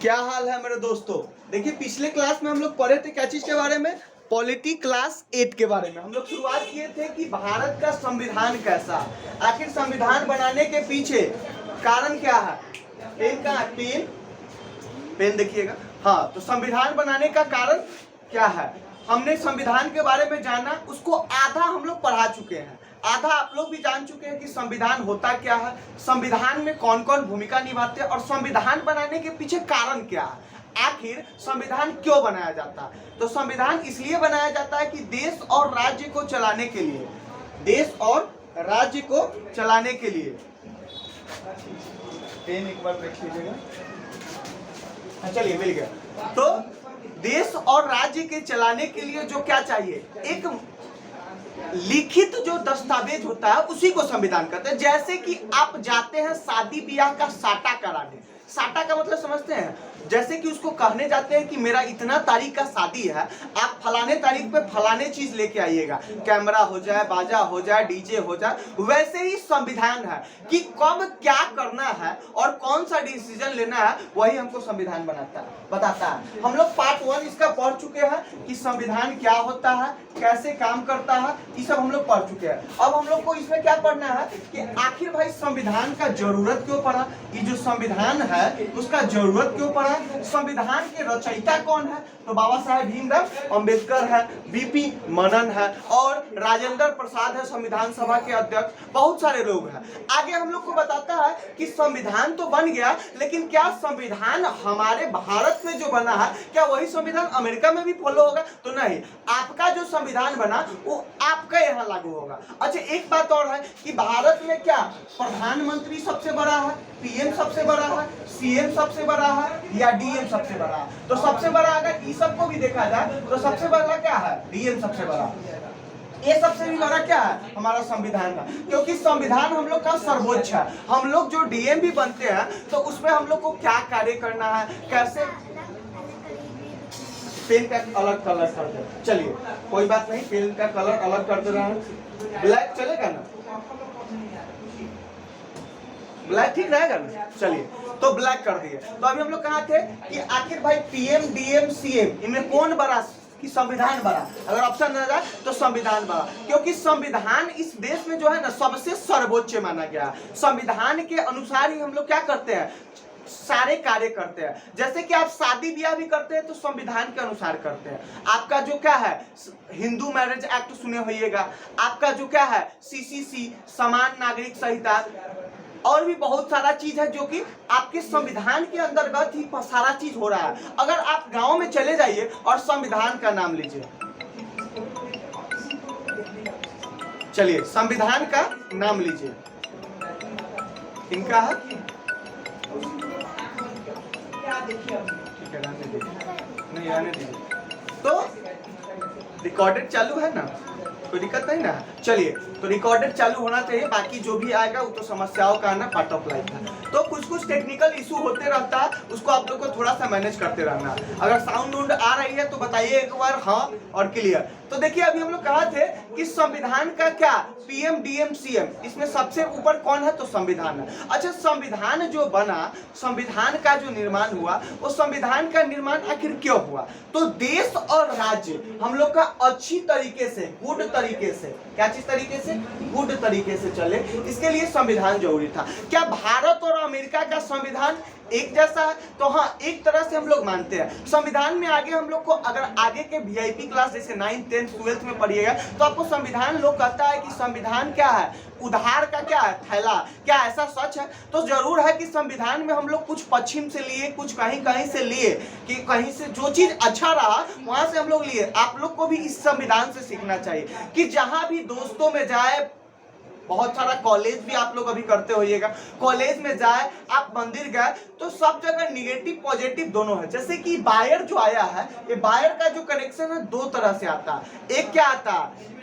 क्या हाल है मेरे दोस्तों। देखिए पिछले क्लास में हम लोग पढ़े थे क्या चीज के बारे में, पॉलिटी क्लास 8 के बारे में। हम लोग शुरुआत किए थे कि भारत का संविधान कैसा, आखिर संविधान बनाने के पीछे कारण क्या है। पेन का पेन पेन देखिएगा। हाँ, तो संविधान बनाने का कारण क्या है, हमने संविधान के बारे में जाना, उसको आधा हम लोग पढ़ा चुके हैं, आधा आप लोग भी जान चुके हैं कि संविधान होता क्या है, संविधान में कौन कौन भूमिका निभाते हैं और संविधान बनाने के पीछे कारण क्या है, आखिर संविधान क्यों बनाया जाता है। तो संविधान इसलिए बनाया जाता है कि देश और राज्य को चलाने के लिए, देश और राज्य को चलाने के लिए। पेन एक बार देख लीजिएगा। चलिए मिल गया। तो देश और राज्य के चलाने के लिए जो क्या चाहिए, एक लिखित जो दस्तावेज होता है उसी को संविधान कहते हैं। जैसे कि आप जाते हैं शादी ब्याह का साटा कराने, साटा का मतलब समझते हैं, जैसे कि उसको कहने जाते हैं कि मेरा इतना तारीख का शादी है, आप फलाने तारीख पे फलाने चीज लेके आइएगा, कैमरा हो जाए, बाजा हो जाए, डीजे हो जाए। वैसे ही संविधान है कि कब क्या करना है और कौन सा डिसीजन लेना है, वही हमको संविधान बताता है। हम लोग पार्ट 1 इसका पढ़ चुके हैं कि संविधान क्या होता है, कैसे काम करता है, ये सब हम लोग पढ़ चुके हैं। अब हम लोग को इसमें क्या पढ़ना है कि आखिर भाई संविधान का जरूरत क्यों पड़ा, ये जो संविधान है उसका जरूरत क्यों पड़ा, संविधान के रचयिता कौन है। तो बाबा साहेब भीमराव अंबेडकर है, बीपी मनन है और राजेंद्र प्रसाद है संविधान सभा के अध्यक्ष, बहुत सारे लोग हैं। आगे हम लोग को बताता है कि संविधान तो बन गया, लेकिन क्या संविधान हमारे भारत में जो बना है क्या वही संविधान अमेरिका में भी फॉलो होगा। तो नहीं, आपका जो संविधान बना वो आपका यहाँ लागू होगा। अच्छा, एक बात और है कि भारत में क्या प्रधानमंत्री सबसे बड़ा है, पीएम सबसे बड़ा है, सीएम सबसे बड़ा है या डीएम सबसे बड़ा है। तो सबसे बड़ा अगर इस सबको भी देखा जाए तो सबसे बड़ा क्या है, डीएम सबसे बड़ा। ये सबसे भी बड़ा क्या है, हमारा संविधान का, क्योंकि संविधान हम लोग का सर्वोच्च है। हम लोग जो डीएम भी बनते हैं तो उसमें हम लोग को क्या कार्य करना है, कैसे। पेन का अलग कलर कर दे, चलिए कोई बात नहीं, पेन का कलर अलग कर दे रहा है। ब्लैक चलेगा ना, ब्लैक ठीक रहेगा ना। चलिए तो ब्लैक कर दिए। तो अभी हम लोग कहाँ थे कि आखिर भाई पीएम डीएम सीएम इनमें कौन बड़ा कि संविधान बड़ा। अगर ऑप्शन न जाए तो संविधान बड़ा, क्योंकि संविधान इस देश में जो है ना सबसे सर्वोच्च माना गया। संविधान के अनुसार ही हम लोग क्या करते हैं, सारे कार्य करते हैं। जैसे कि आप शादी ब्याह भी करते हैं तो संविधान के अनुसार करते हैं। आपका जो क्या है हिंदू मैरिज एक्ट सुने होइएगा, आपका जो क्या है सीसीसी समान नागरिक संहिता, और भी बहुत सारा चीज है जो कि आपके संविधान के अंतर्गत ही सारा चीज हो रहा है। अगर आप गांव में चले जाइए और संविधान का नाम लीजिए, चलिए संविधान का नाम लीजिए, इनका है नहीं आने दीजिए। तो रिकॉर्डेड चालू है ना, कोई दिक्कत नहीं ना। चलिए तो रिकॉर्डेड चालू होना चाहिए, बाकी जो भी आएगा वो तो समस्याओं का आना पार्ट ऑफ लाइफ है। तो कुछ टेक्निकल इशू होते रहता है, उसको आप लोग को थोड़ा सा मैनेज करते रहना। अगर साउंड आ रही है तो बताइए एक बार हाँ और क्लियर। तो देखिए अभी हम लोग कहा थे कि संविधान का क्या पीएम डीएम सीएम, इसमें सबसे ऊपर कौन है तो संविधान है। अच्छा, संविधान जो बना, संविधान का जो निर्माण हुआ, वो संविधान का निर्माण आखिर क्यों हुआ, तो देश और राज्य हम लोग का अच्छी तरीके से, गुड तरीके से, क्या चीज तरीके से, गुड तरीके से चले, इसके लिए संविधान जरूरी था। क्या भारत और अमेरिका का संविधान एक जैसा है, तो हाँ एक तरह से हम लोग मानते हैं। संविधान में आगे हम लोग को अगर आगे के वीआईपी क्लास जैसे 9th 10th 12th में पढ़िएगा तो आपको संविधान लोग कहता है कि संविधान क्या है, उधार का क्या है थैला, क्या ऐसा सच है। तो जरूर है कि संविधान में हम लोग कुछ पश्चिम से लिए, कुछ कहीं कहीं से लिए, कि कहीं से जो चीज अच्छा रहा वहां से हम लोग लिए। आप लोग को भी इस संविधान से सीखना चाहिए कि जहां भी दोस्तों में जाए, बहुत सारा कॉलेज भी आप लोग अभी करते होइएगा, कॉलेज में जाए, आप मंदिर गए, तो सब जगह निगेटिव पॉजिटिव दोनों है। जैसे कि बायर जो आया है, ये बायर का जो कनेक्शन है दो तरह से आता है। एक क्या आता है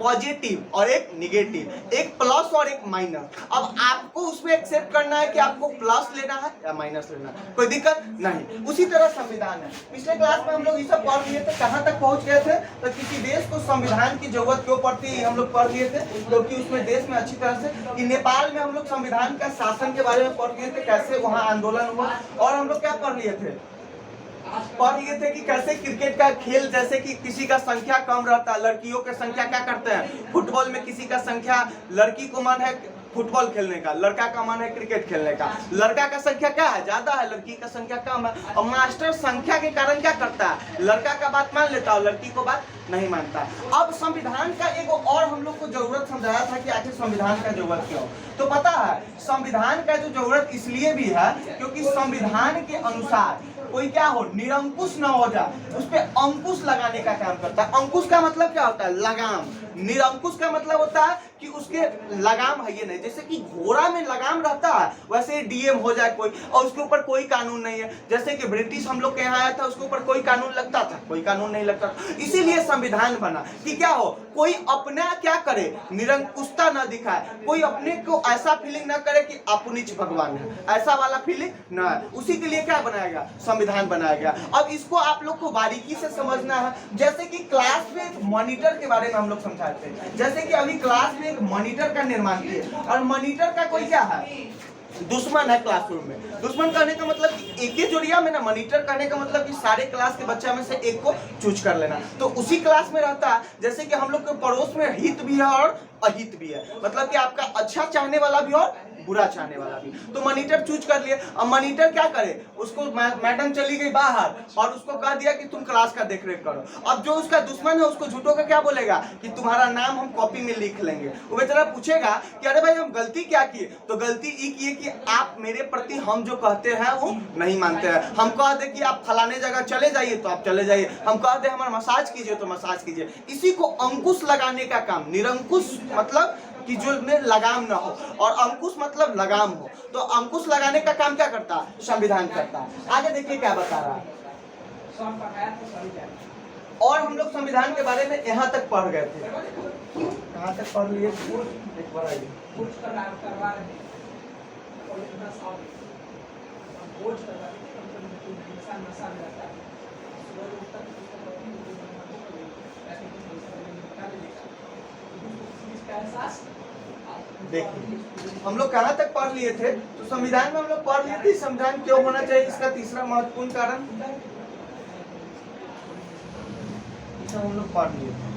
पॉजिटिव और एक निगेटिव, एक प्लस और एक माइनस। अब आपको उसमें एक्सेप्ट करना है कि आपको प्लस लेना है या माइनस लेना है, कोई दिक्कत नहीं। उसी तरह संविधान है। पिछले क्लास में हम लोग ये सब पढ़ लिए थे, कहाँ तक पहुंच गए थे, तो किसी देश को संविधान की जरूरत क्यों पड़ती है हम लोग पढ़ लिए थे, क्योंकि उसमें देश में अच्छी तरह से कि नेपाल में हम लोग संविधान का शासन के बारे में पढ़ लिए थे, कैसे वहाँ आंदोलन हुआ। और हम लोग क्या पढ़ लिए थे कि कैसे क्रिकेट का खेल, जैसे कि किसी का संख्या कम रहता है, लड़कियों की संख्या क्या करते हैं, फुटबॉल में किसी का संख्या, लड़की को मन है फुटबॉल खेलने का, लड़का का मन है क्रिकेट खेलने का, लड़का का संख्या क्या है ज्यादा है, लड़की का संख्या कम है। और मास्टर संख्या के कारण क्या करता है, लड़का का बात मान लेता है, लड़की को बात नहीं मानता। अब संविधान का एक और हम लोग को जरूरत समझाया था कि आखिर संविधान का जरूरत क्यों। तो पता है संविधान का जो जरूरत इसलिए भी है क्योंकि संविधान के अनुसार कोई क्या हो, निरंकुश न हो जाए, उस पर अंकुश लगाने का काम करता है। अंकुश का मतलब क्या होता है, लगाम। निरंकुश का मतलब होता है कि उसके लगाम है ये नहीं, जैसे कि घोड़ा में लगाम रहता है वैसे डीएम हो जाए कोई और उसके ऊपर कोई कानून नहीं है। जैसे कि ब्रिटिश हम लोग के यहाँ आया था, उसके ऊपर कोई कानून लगता था, कोई कानून नहीं लगता। इसीलिए संविधान बना कि क्या हो, कोई अपना क्या करे, निरंकुशता न दिखाए, कोई अपने को ऐसा फीलिंग ना करे कि अपनिच भगवान है, ऐसा वाला फीलिंग ना है। उसी के लिए क्या बनाया गया, संविधान बनाया गया। अब इसको आप लोग को बारीकी से समझना है। जैसे कि क्लास में मॉनिटर के बारे में हम लोग समझाते हैं, जैसे कि अभी क्लास में एक मॉनिटर का निर्माण किया और मॉनिटर का कोई क्या है, दुश्मन है क्लासरूम में। दुश्मन कहने का मतलब कि एक ही जोड़िया में ना, मॉनिटर कहने का मतलब कि सारे क्लास के बच्चा में से एक को चूज कर लेना। तो उसी क्लास में रहता है, जैसे कि हम लोग के पड़ोस में हित भी है और अहित भी है, मतलब कि आपका अच्छा चाहने वाला भी और बुरा चाहने वाला भी। तो मॉनिटर चूज कर लिए। अब मॉनिटर क्या करे, उसको मैडम चली गई बाहर और उसको कह दिया कि तुम क्लास का देख रेख करो। अब जो उसका दुश्मन है उसको झूठों का क्या बोलेगा कि तुम्हारा नाम हम कॉपी में लिख लेंगे। वो बेचारा पूछेगा कि अरे भाई हम गलती क्या किए, तो गलती ये किए कि आप मेरे प्रति हम जो कहते हैं वो नहीं मानते हैं। हम कह दे कि आप फलाने जगह चले जाइए तो आप चले जाइए, हम कह दे हमारा मसाज कीजिए तो मसाज कीजिए। इसी को अंकुश लगाने का काम, निरंकुश मतलब कि जो में लगाम ना हो और अंकुश मतलब लगाम हो। तो अंकुश लगाने का काम क्या करता है, संविधान करता है। आगे देखिए क्या बता रहा है। और हम लोग संविधान के बारे में यहाँ तक पढ़ गए थे, कहाँ तक पढ़ लिए, एक बार आइए। देखिए हम लोग कहाँ तक पढ़ लिए थे, तो संविधान में हम लोग पढ़ लिए थे संविधान क्यों होना चाहिए, इसका तीसरा महत्वपूर्ण कारण हम लोग पढ़ लिए थे।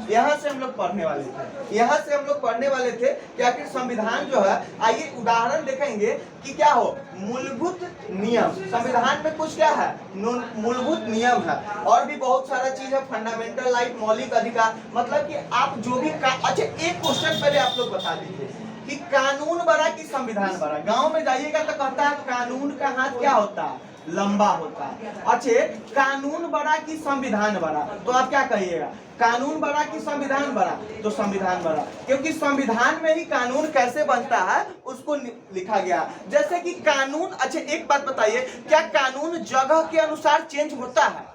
यहाँ से हम लोग पढ़ने वाले थे, यहाँ से हम लोग पढ़ने वाले थे कि आखिर संविधान जो है, आइए उदाहरण देखेंगे कि क्या हो, मूलभूत नियम। संविधान में कुछ क्या है, मूलभूत नियम है और भी बहुत सारा चीज है, फंडामेंटल राइट, मौलिक अधिकार। मतलब कि आप जो भी अच्छा एक क्वेश्चन पहले आप लोग बता दीजिए कि कानून बड़ा कि संविधान बड़ा। गांव में जाइएगा तो कहता है कानून का हाथ क्या होता है, लंबा होता है। अच्छे कानून बड़ा कि संविधान बड़ा, तो आप क्या कहिएगा, कानून बड़ा कि संविधान बड़ा, तो संविधान बड़ा, क्योंकि संविधान में ही कानून कैसे बनता है उसको लिखा गया। जैसे कि कानून, अच्छा एक बात बताइए, क्या कानून जगह के अनुसार चेंज होता है,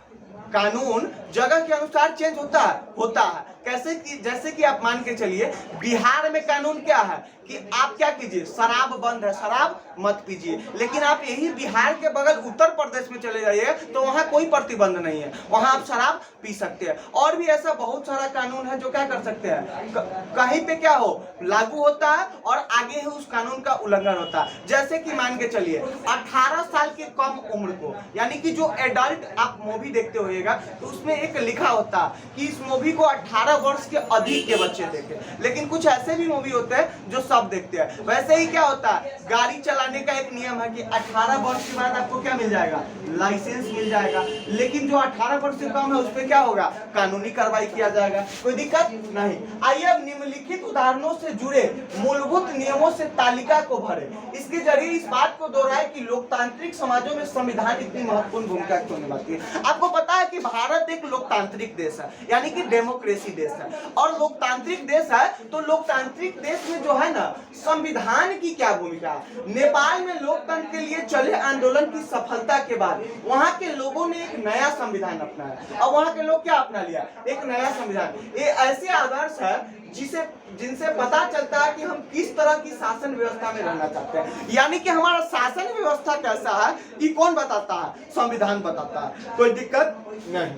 कानून जगह के अनुसार चेंज होता है, होता है। कैसे कि जैसे कि आप मान के चलिए बिहार में कानून क्या है कि आप क्या कीजिए, शराब बंद है, शराब मत पीजिए। लेकिन आप यही बिहार के बगल उत्तर प्रदेश में चले जाइए तो वहाँ कोई प्रतिबंध नहीं है, वहाँ आप शराब पी सकते हैं। और भी ऐसा बहुत सारा कानून है जो क्या कर सकते हैं, कहीं पे क्या हो लागू होता है और आगे है उस कानून का उल्लंघन होता है। जैसे कि मान के चलिए 18 साल के कम उम्र को, यानी कि जो एडल्ट आप मूवी देखते होइएगा तो उसमें एक लिखा होता है कि इस मूवी को 18 वर्ष के अधिक के बच्चे देखे। लेकिन कुछ ऐसे भी मूवी होते हैं जो सब देखते हैं। वैसे ही क्या होता है, गाड़ी चलाने का एक नियम है कि 18 वर्ष के बाद आपको क्या मिल जाएगा, लाइसेंस मिल जाएगा। लेकिन जो 18 वर्ष से कम है उस पर क्या होगा, कानूनी कार्रवाई किया जाएगा, कोई दिक्कत नहीं। आइए अब निम्नलिखित उदाहरणों से जुड़े मूलभूत नियमों से तालिका को भरे। इसके जरिए इस बात को दोहराए कि लोकतांत्रिक समाजों में संविधान इतनी महत्वपूर्ण भूमिका क्यों निभाती है। आपको पता है कि भारत एक लोकतांत्रिक देश है, यानी कि डेमोक्रेसी देश है। और लोकतांत्रिक देश है तो लोकतांत्रिक देश में जो है ना, संविधान की क्या भूमिका है। नेपाल में लोकतंत्र के लिए चले आंदोलन की सफलता के बाद वहां के लोगों ने एक नया संविधान अपनाया। अब वहां के लोग क्या अपना लिया, एक नया संविधान। ये ऐसे आदर्श है जिनसे पता चलता है कि हम किस तरह की शासन व्यवस्था में रहना चाहते हैं। यानी कि हमारा शासन व्यवस्था कैसा है ये कौन बताता है, संविधान बताता है। कोई दिक्कत नहीं।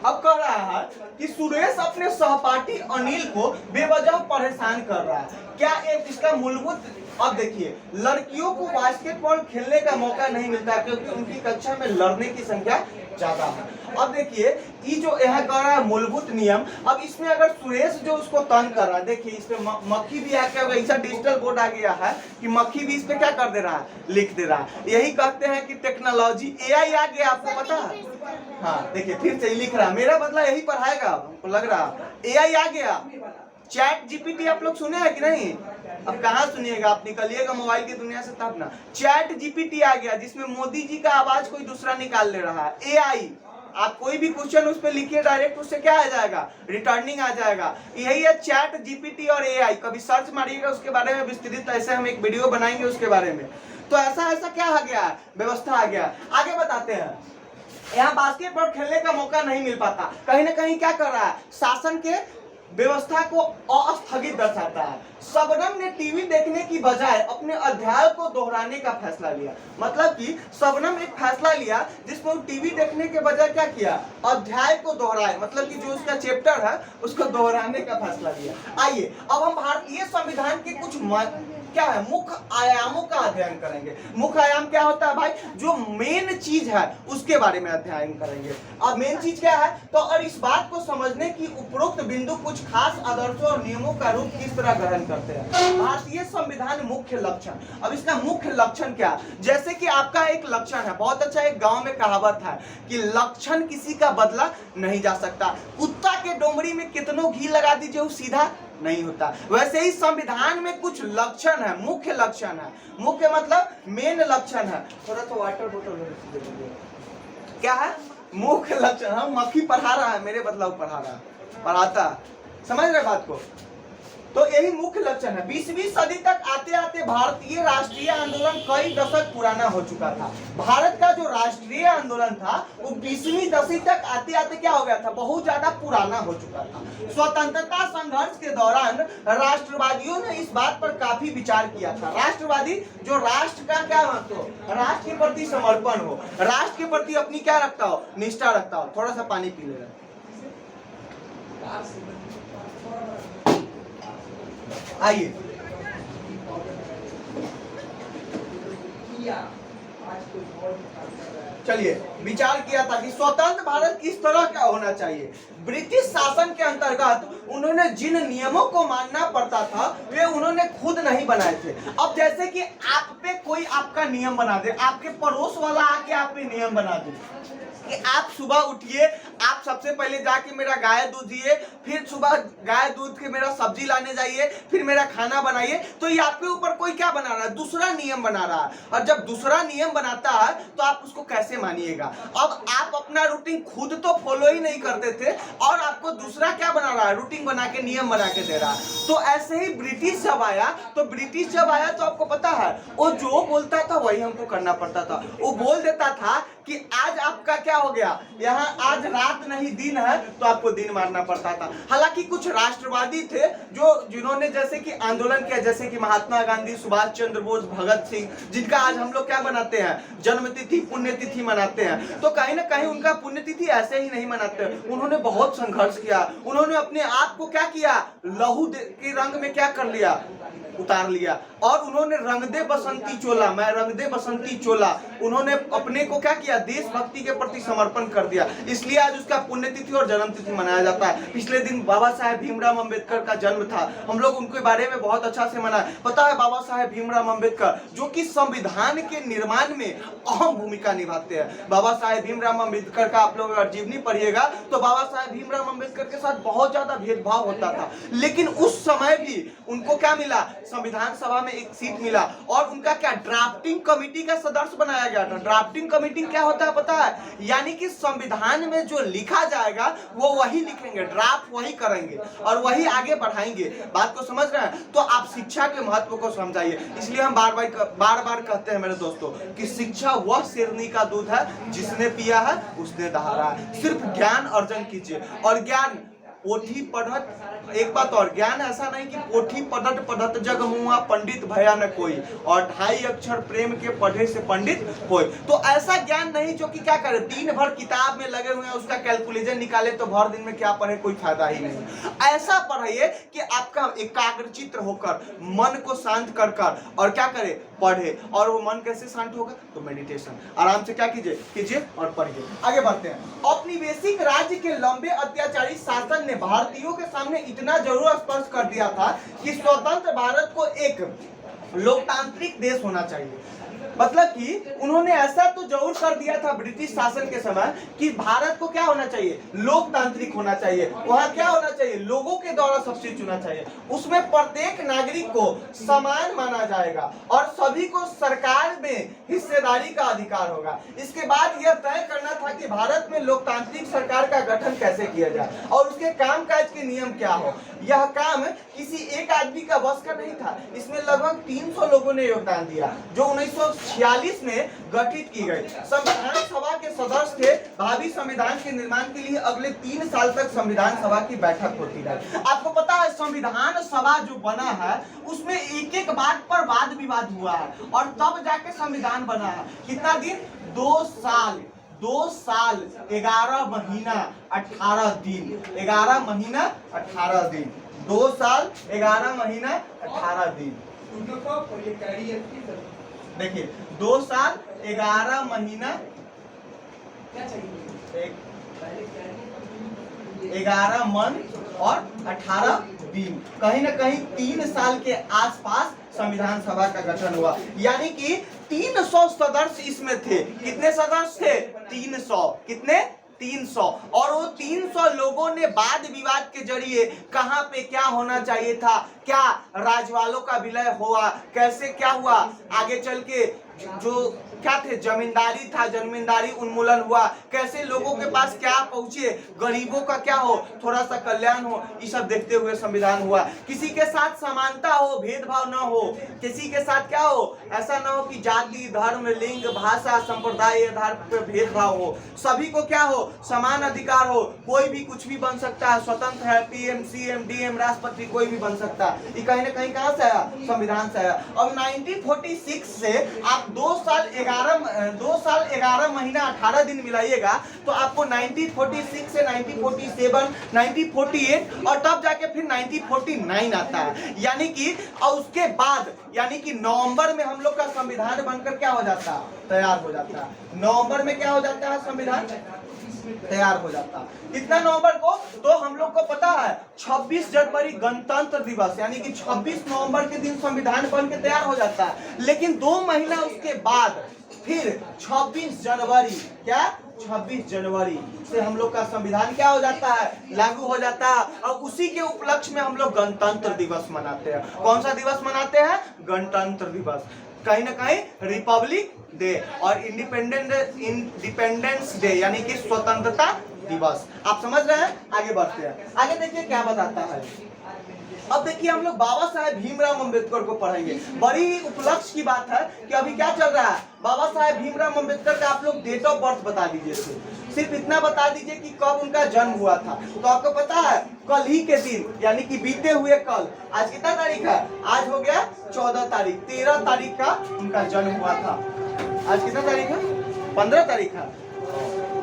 अब कह रहा है कि सुरेश अपने सहपाठी अनिल को बेवजह परेशान कर रहा है। क्या इसका मूलभूत, अब देखिए, लड़कियों को बास्केटबॉल खेलने का मौका नहीं मिलता क्योंकि उनकी कक्षा में लड़ने की संख्या ज्यादा है। अब देखिए ये जो यह कह रहा है मूलभूत नियम, अब इसमें अगर सुरेश जो उसको तंग कर रहा है, देखिए इसमें मक्खी भी आके ऐसा डिजिटल बोर्ड आ गया है कि मक्खी भी इस पे क्या कर दे रहा है, लिख दे रहा है। यही कहते हैं कि टेक्नोलॉजी, एआई आ गया, आपको पता है। हाँ देखिए फिर से लिख रहा है, मेरा बदला यही पढ़ाएगा, हमको लग रहा एआई आ गया। चैट जीपीटी आप लोग सुने हैं कि नहीं, अब कहाँ सुनिएगा, आप निकलिएगा मोबाइल की दुनिया से तब ना। चैट जीपीटी आ गया जिसमें मोदी जी का आवाज कोई दूसरा निकाल ले रहा है। एआई, आप कोई भी क्वेश्चन उस पर लिखिए डायरेक्ट उससे क्या आ जाएगा, रिटर्निंग आ जाएगा। यही है चैट जीपीटी और एआई। कभी सर्च मारिएगा उसके बारे में विस्तृत, ऐसे हम एक वीडियो बनाएंगे उसके बारे में। तो ऐसा क्या आ गया, व्यवस्था आ गया। आगे बताते हैं, यहाँ बास्केटबॉल खेलने का मौका नहीं मिल पाता, कहीं ना कहीं क्या कर रहा है, शासन के व्यवस्था को अस्थगित दर्शाता है। शबनम ने टीवी देखने की बजाय अपने अध्याय को दोहराने का फैसला लिया। मतलब कि शबनम एक फैसला लिया जिसमें वो टीवी देखने के बजाय क्या किया, अध्याय को दोहराए, मतलब कि जो उसका चैप्टर है उसको दोहराने का फैसला लिया। आइए अब हम भारतीय संविधान के कुछ क्या है, मुख्य आयामों का अध्ययन करेंगे। मुख्य आयाम क्या होता है भाई, जो मेन चीज है उसके बारे में अध्ययन करेंगे। अब मेन चीज क्या है, तो और इस बात को समझने की उपरोक्त बिंदु कुछ खास आदर्शों और नियमों का रूप किस तरह ग्रहण करते हैं। भारतीय संविधान मुख्य लक्षण, अब इसका मुख्य लक्षण क्या, जैसे कि आपका एक लक्षण है, बहुत अच्छा, एक गांव में कहावत है कि लक्षण किसी का बदला नहीं जा सकता। कुत्ता के डोमरी में कितनों घी लगा दीजिए वो सीधा नहीं होता। वैसे ही संविधान में कुछ लक्षण है, मुख्य लक्षण है। मुख्य मतलब मेन लक्षण है। थोड़ा सा वाटर बोतल क्या है, मुख्य लक्षण। हम मक्खी पढ़ा रहा है, मेरे बदलाव पढ़ा रहा है, पढ़ाता, समझ रहे बात को। तो यही मुख्य लक्षण है। 20वीं सदी तक आते आते भारतीय राष्ट्रीय आंदोलन कई दशक पुराना हो चुका था। भारत का जो राष्ट्रीय आंदोलन था वो 20वीं सदी तक आते आते क्या हो गया था, बहुत ज्यादा पुराना हो चुका था। स्वतंत्रता संघर्ष के दौरान राष्ट्रवादियों ने इस बात पर काफी विचार किया था। राष्ट्रवादी जो राष्ट्र का क्या महत्व, राष्ट्र के प्रति समर्पण हो, राष्ट्र के प्रति अपनी क्या रखता हो, निष्ठा रखता हो। थोड़ा सा पानी पी ले। आइए चलिए विचार किया था कि स्वतंत्र भारत किस तरह का होना चाहिए। ब्रिटिश शासन के अंतर्गत उन्होंने जिन नियमों को मानना पड़ता था वे उन्होंने खुद नहीं बनाए थे। अब जैसे कि आप पे कोई आपका नियम बना दे, आपके पड़ोस वाला आके आप पे नियम बना दे कि आप सुबह उठिए, आप सबसे पहले जाके मेरा गाय दूधिए, फिर सुबह गाय दूध के मेरा सब्जी लाने जाइए, फिर मेरा खाना बनाइए। तो ये आपके ऊपर कोई क्या बना रहा है, दूसरा नियम बना रहा है। और जब दूसरा नियम बनाता है तो आप उसको कैसे मानिएगा। अब आप अपना रूटीन खुद तो फॉलो ही नहीं करते थे और आपको दूसरा क्या बना रहा है, रूटीन बना के, नियम बना के दे रहा है। तो ऐसे ही ब्रिटिश जब आया तो आपको पता है वो जो बोलता था वही हमको करना पड़ता था। वो बोल देता था कि आज आपका क्या हो गया, यहाँ आज रात नहीं दिन है, तो आपको दिन मारना पड़ता था। हालांकि कुछ राष्ट्रवादी थे जिन्होंने जैसे कि आंदोलन किया, जैसे कि महात्मा गांधी, सुभाष चंद्र बोस, भगत सिंह, जिनका आज हम लोग क्या मनाते हैं, जन्मतिथि, पुण्यतिथि मनाते हैं। तो कहीं ना कहीं उनका पुण्यतिथि ऐसे ही नहीं मनाते, उन्होंने बहुत संघर्ष किया। उन्होंने अपने आप को क्या किया, लहू के रंग में क्या कर लिया, उतार लिया। और उन्होंने रंग दे बसंती चोला, मैं रंग दे बसंती चोला, उन्होंने अपने को क्या किया, देशभक्ति के प्रति समर्पण कर दिया। इसलिए आज उसका पुण्यतिथि और जन्मतिथि मनाया जाता है। पिछले दिन बाबा साहेब भीमराव अम्बेडकर का जन्म था, हम लोग उनके बारे में बहुत अच्छा से मनाए। पता है बाबा साहेब भीमराव अम्बेडकर जो कि संविधान के निर्माण में अहम भूमिका निभाते हैं। बाबा साहेब भीमराव अम्बेडकर का आप लोग अगर जीवनी पढ़िएगा तो बाबा साहेब भीमराव अम्बेडकर के साथ बहुत ज्यादा भेदभाव होता था, लेकिन उस समय भी उनको क्या मिला, संविधान सभा में एक सीट मिला और उनका क्या ड्राफ्टिंग कमेटी का सदस्य बनाया गया था। ड्राफ्टिंग कमेटी क्या होता है पता है, यानी कि संविधान में जो लिखा जाएगा वो वही लिखेंगे, ड्राफ्ट वही करेंगे और वही आगे बढ़ाएंगे। बात को समझ रहे हैं? तो आप शिक्षा के महत्व को समझाइए। इसलिए हम बार बार कहते हैं मेरे दोस्तों कि शिक्षा वह शेरनी का दूध है, जिसने पिया है उसने दहाड़ा है। सिर्फ ज्ञान अर्जन कीजिए, और ज्ञान पोथी पढ़त, एक बात और, ज्ञान ऐसा नहीं कि पोथी पढ़त पढ़त जग मुआ पंडित भया न कोई, और 2.5 अक्षर प्रेम के पढ़े से पंडित कोई। तो ऐसा ज्ञान नहीं जो कि क्या करे, दिन भर किताब में लगे हुए हैं, उसका कैलकुलेशन निकाले तो भर दिन में क्या पढ़े, कोई फायदा ही नहीं। ऐसा पढ़िए कि आपका एकाग्रचित्त होकर मन को शांत कर कर और क्या करे, पढ़े। और वो मन कैसे शांत होगा, तो मेडिटेशन आराम से क्या कीजिए और पढ़िए। आगे बढ़ते हैं। औपनिवेशिक राज्य के लंबे अत्याचारी शासन ने भारतीयों के सामने इतना जरूर स्पष्ट कर दिया था कि स्वतंत्र भारत को एक लोकतांत्रिक देश होना चाहिए। मतलब कि उन्होंने ऐसा तो जरूर कर दिया था ब्रिटिश शासन के समय कि भारत को क्या होना चाहिए, लोकतांत्रिक होना चाहिए। वहां क्या होना चाहिए, लोगों के द्वारा सबसे चुना चाहिए। उसमें प्रत्येक नागरिक को समान माना जाएगा और सभी को सरकार में हिस्सेदारी का अधिकार होगा। इसके बाद यह तय करना था कि भारत में लोकतांत्रिक सरकार का गठन कैसे किया जाए और उसके कामकाज के नियम क्या हो। यह काम किसी एक आदमी का बस का नहीं था। इसमें लगभग 300 लोगों ने योगदान दिया, जो 1946 में गठित की गई। संविधान सभा के सदस्य थे। भावी संविधान के निर्माण के लिए अगले 3 साल तक संविधान सभा की बैठक होती रही। आपको पता है संविधान सभा जो बना है उसमें एक बात पर वाद विवाद हुआ है और तब जाके संविधान बना है। कितना दिन, 2 साल 11 महीना 18 दिन, 11 महीना 18 दिन, 2 साल 11 महीना 18 दिन। देखिए 2 साल 11 महीना 11 मंथ और 18 दिन, कहीं ना कहीं 3 साल के आसपास संविधान सभा का गठन हुआ। यानी कि 300 सदस्य इसमें थे। कितने सदस्य थे, 300। कितने, 300। और वो 300 लोगों ने वाद विवाद के जरिए कहां पे क्या होना चाहिए था, क्या राजवालों का विलय हुआ, कैसे क्या हुआ, आगे चल के जो क्या थे, जमींदारी था, जमींदारी उन्मूलन हुआ, कैसे लोगों के पास क्या पहुंचे, गरीबों का क्या हो, थोड़ा सा कल्याण हो, ये सब देखते हुए संविधान हुआ। किसी के साथ समानता हो, भेदभाव ना हो, किसी के साथ क्या हो, ऐसा ना हो कि जाति, धर्म, लिंग, भाषा, संप्रदाय आधार पर भेदभाव हो, सभी को क्या हो, समान अधिकार हो, कोई भी कुछ भी बन सकता है, स्वतंत्र है, पीएम, सीएम, डीएम, राष्ट्रपति कोई भी बन सकता है। ये कहीं ना कहीं कहां से आया, संविधान से आया। अब 1946 से आप 2 साल 11 महीना 18 दिन मिलाइएगा तो आपको 1946 से 1947, 1948 और तब जाके फिर 1949 आता है। यानी कि और उसके बाद यानी कि नवंबर में हम लोग का संविधान बनकर क्या हो जाता है, तैयार हो जाता है। नवंबर में क्या हो जाता है, संविधान तैयार हो जाता है। कितना नवंबर को, तो हम लोग को पता है 26 जनवरी गणतंत्र दिवस, यानी कि 26 नवंबर के दिन संविधान बन के तैयार हो जाता है। लेकिन 2 महीना उसके बाद फिर 26 जनवरी, क्या 26 जनवरी से हम लोग का संविधान क्या हो जाता है, लागू हो जाता है। और उसी के उपलक्ष्य में हम लोग गणतंत्र दिवस मनाते हैं। कौन सा दिवस मनाते हैं, गणतंत्र दिवस, कहीं ना कहीं रिपब्लिक डे और इंडिपेंडेंस डे यानी कि स्वतंत्रता दिवस। आप समझ रहे हैं, आगे बढ़ते हैं। आगे देखिए क्या बताता है। अब देखिए हम लोग बाबा साहेब भीमराव अम्बेडकर को पढ़ेंगे। बड़ी उपलक्ष्य की बात है कि अभी क्या चल रहा है, बाबा साहेब भीमराव अम्बेडकर का आप लोग डेट ऑफ बर्थ बता दीजिए। सिर्फ इतना बता दीजिए कि कब उनका जन्म हुआ था। तो आपको पता है कल ही के दिन, यानी कि बीते हुए कल, आज कितना तारीख है, आज हो गया 14 तारीख, 13 तारीख का उनका जन्म हुआ था। आज कितना तारीख है, 15 तारीख है,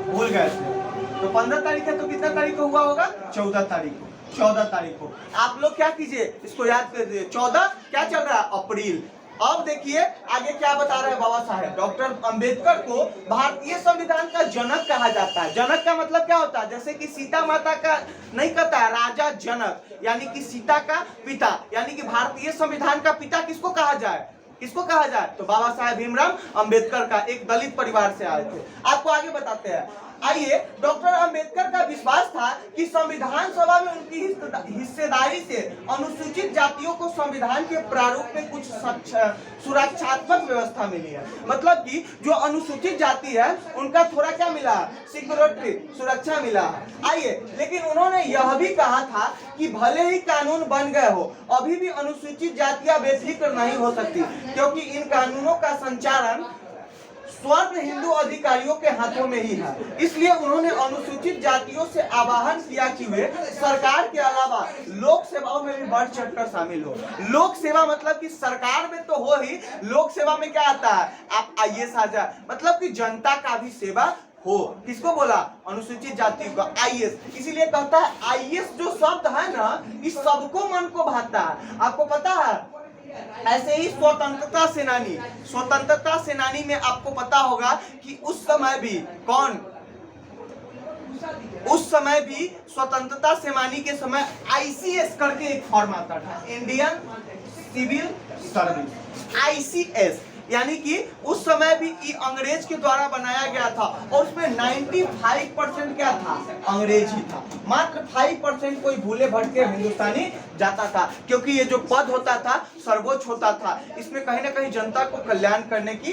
भूल गए थे। तो 15 तारीख है तो कितना तारीख को हुआ होगा, 14 तारीख को। 14 तारीख को आप लोग क्या कीजिए, इसको याद कर दीजिए। 14 क्या चल रहा है, अप्रैल। अब देखिए आगे क्या बता रहे हैं बाबा साहेब। डॉक्टर अंबेडकर को भारतीय संविधान का जनक कहा जाता है। जनक का मतलब क्या होता है, जैसे कि सीता माता का नहीं कहता है राजा जनक, यानी कि सीता का पिता, यानी कि भारतीय संविधान का पिता किसको कहा जाए, किसको कहा जाए, तो बाबा साहेब भीमराव अंबेडकर का, एक दलित परिवार से आए थे। आपको आगे बताते हैं। आइए, डॉक्टर अंबेडकर का विश्वास था कि संविधान सभा में उनकी हिस्सेदारी से अनुसूचित जातियों को संविधान के प्रारूप में कुछ सुरक्षात्मक व्यवस्था मिली है। मतलब कि जो अनुसूचित जाति है उनका थोड़ा क्या मिला, सिक्योरिटी, सुरक्षा मिला है। आइए, लेकिन उन्होंने यह भी कहा था कि भले ही कानून बन गए हो, अभी भी अनुसूचित जातियां बेफिक्र नहीं हो सकती, क्योंकि इन कानूनों का संचालन स्वर्ण हिंदू अधिकारियों के हाथों में ही है। इसलिए उन्होंने अनुसूचित जातियों से आह्वान किया कि वे सरकार के अलावा लोक सेवाओं में भी बढ़ चढ़कर शामिल हो। लोक सेवा मतलब कि सरकार में तो हो ही, लोक सेवा में क्या आता है, आप आईएएस आ जाए, मतलब कि जनता का भी सेवा हो। किसको बोला, अनुसूचित जाति को आईएएस। इसीलिए कहता है आईएएस जो शब्द है ना, इस सबको मन को भाता है। आपको पता है, ऐसे ही स्वतंत्रता सेनानी में आपको पता होगा कि उस समय भी उस समय भी स्वतंत्रता सेनानी के समय आईसीएस करके एक फॉर्म आता था, इंडियन सिविल सर्विस, आईसीएस, यानी कि उस समय भी अंग्रेज के द्वारा बनाया गया था और उसमें 95% क्या था, अंग्रेजी था। मात्र 5% कोई भूले भटके हिंदुस्तानी जाता था, क्योंकि ये जो पद होता था सर्वोच्च होता था। इसमें कहीं ना कहीं जनता को कल्याण करने की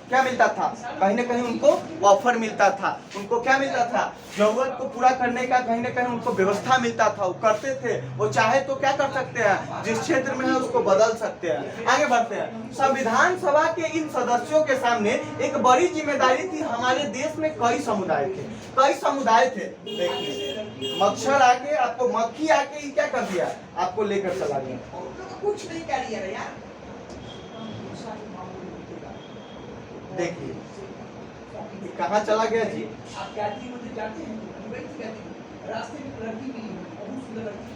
क्या मिलता था, कहीं ना कहीं उनको ऑफर मिलता था, उनको क्या मिलता था, जरूरत को पूरा करने का कहीं ना कहीं उनको व्यवस्था मिलता था। वो करते थे, वो चाहे तो क्या कर सकते हैं, जिस क्षेत्र में है उसको बदल सकते हैं। आगे बढ़ते हैं। संविधान सभा के इन सदस्यों के सामने एक बड़ी जिम्मेदारी थी। हमारे देश में कई समुदाय थे। देखिए, मच्छर आके आपको, मक्खी आके क्या कर दिया, आपको लेकर चला गया, कुछ नहीं कर दिया यार। देखिए कहाँ चला गया जी, आप गायत्री मंदिर जाते हैं, रास्ते में लड़की मिली, बहुत सुंदर लड़की,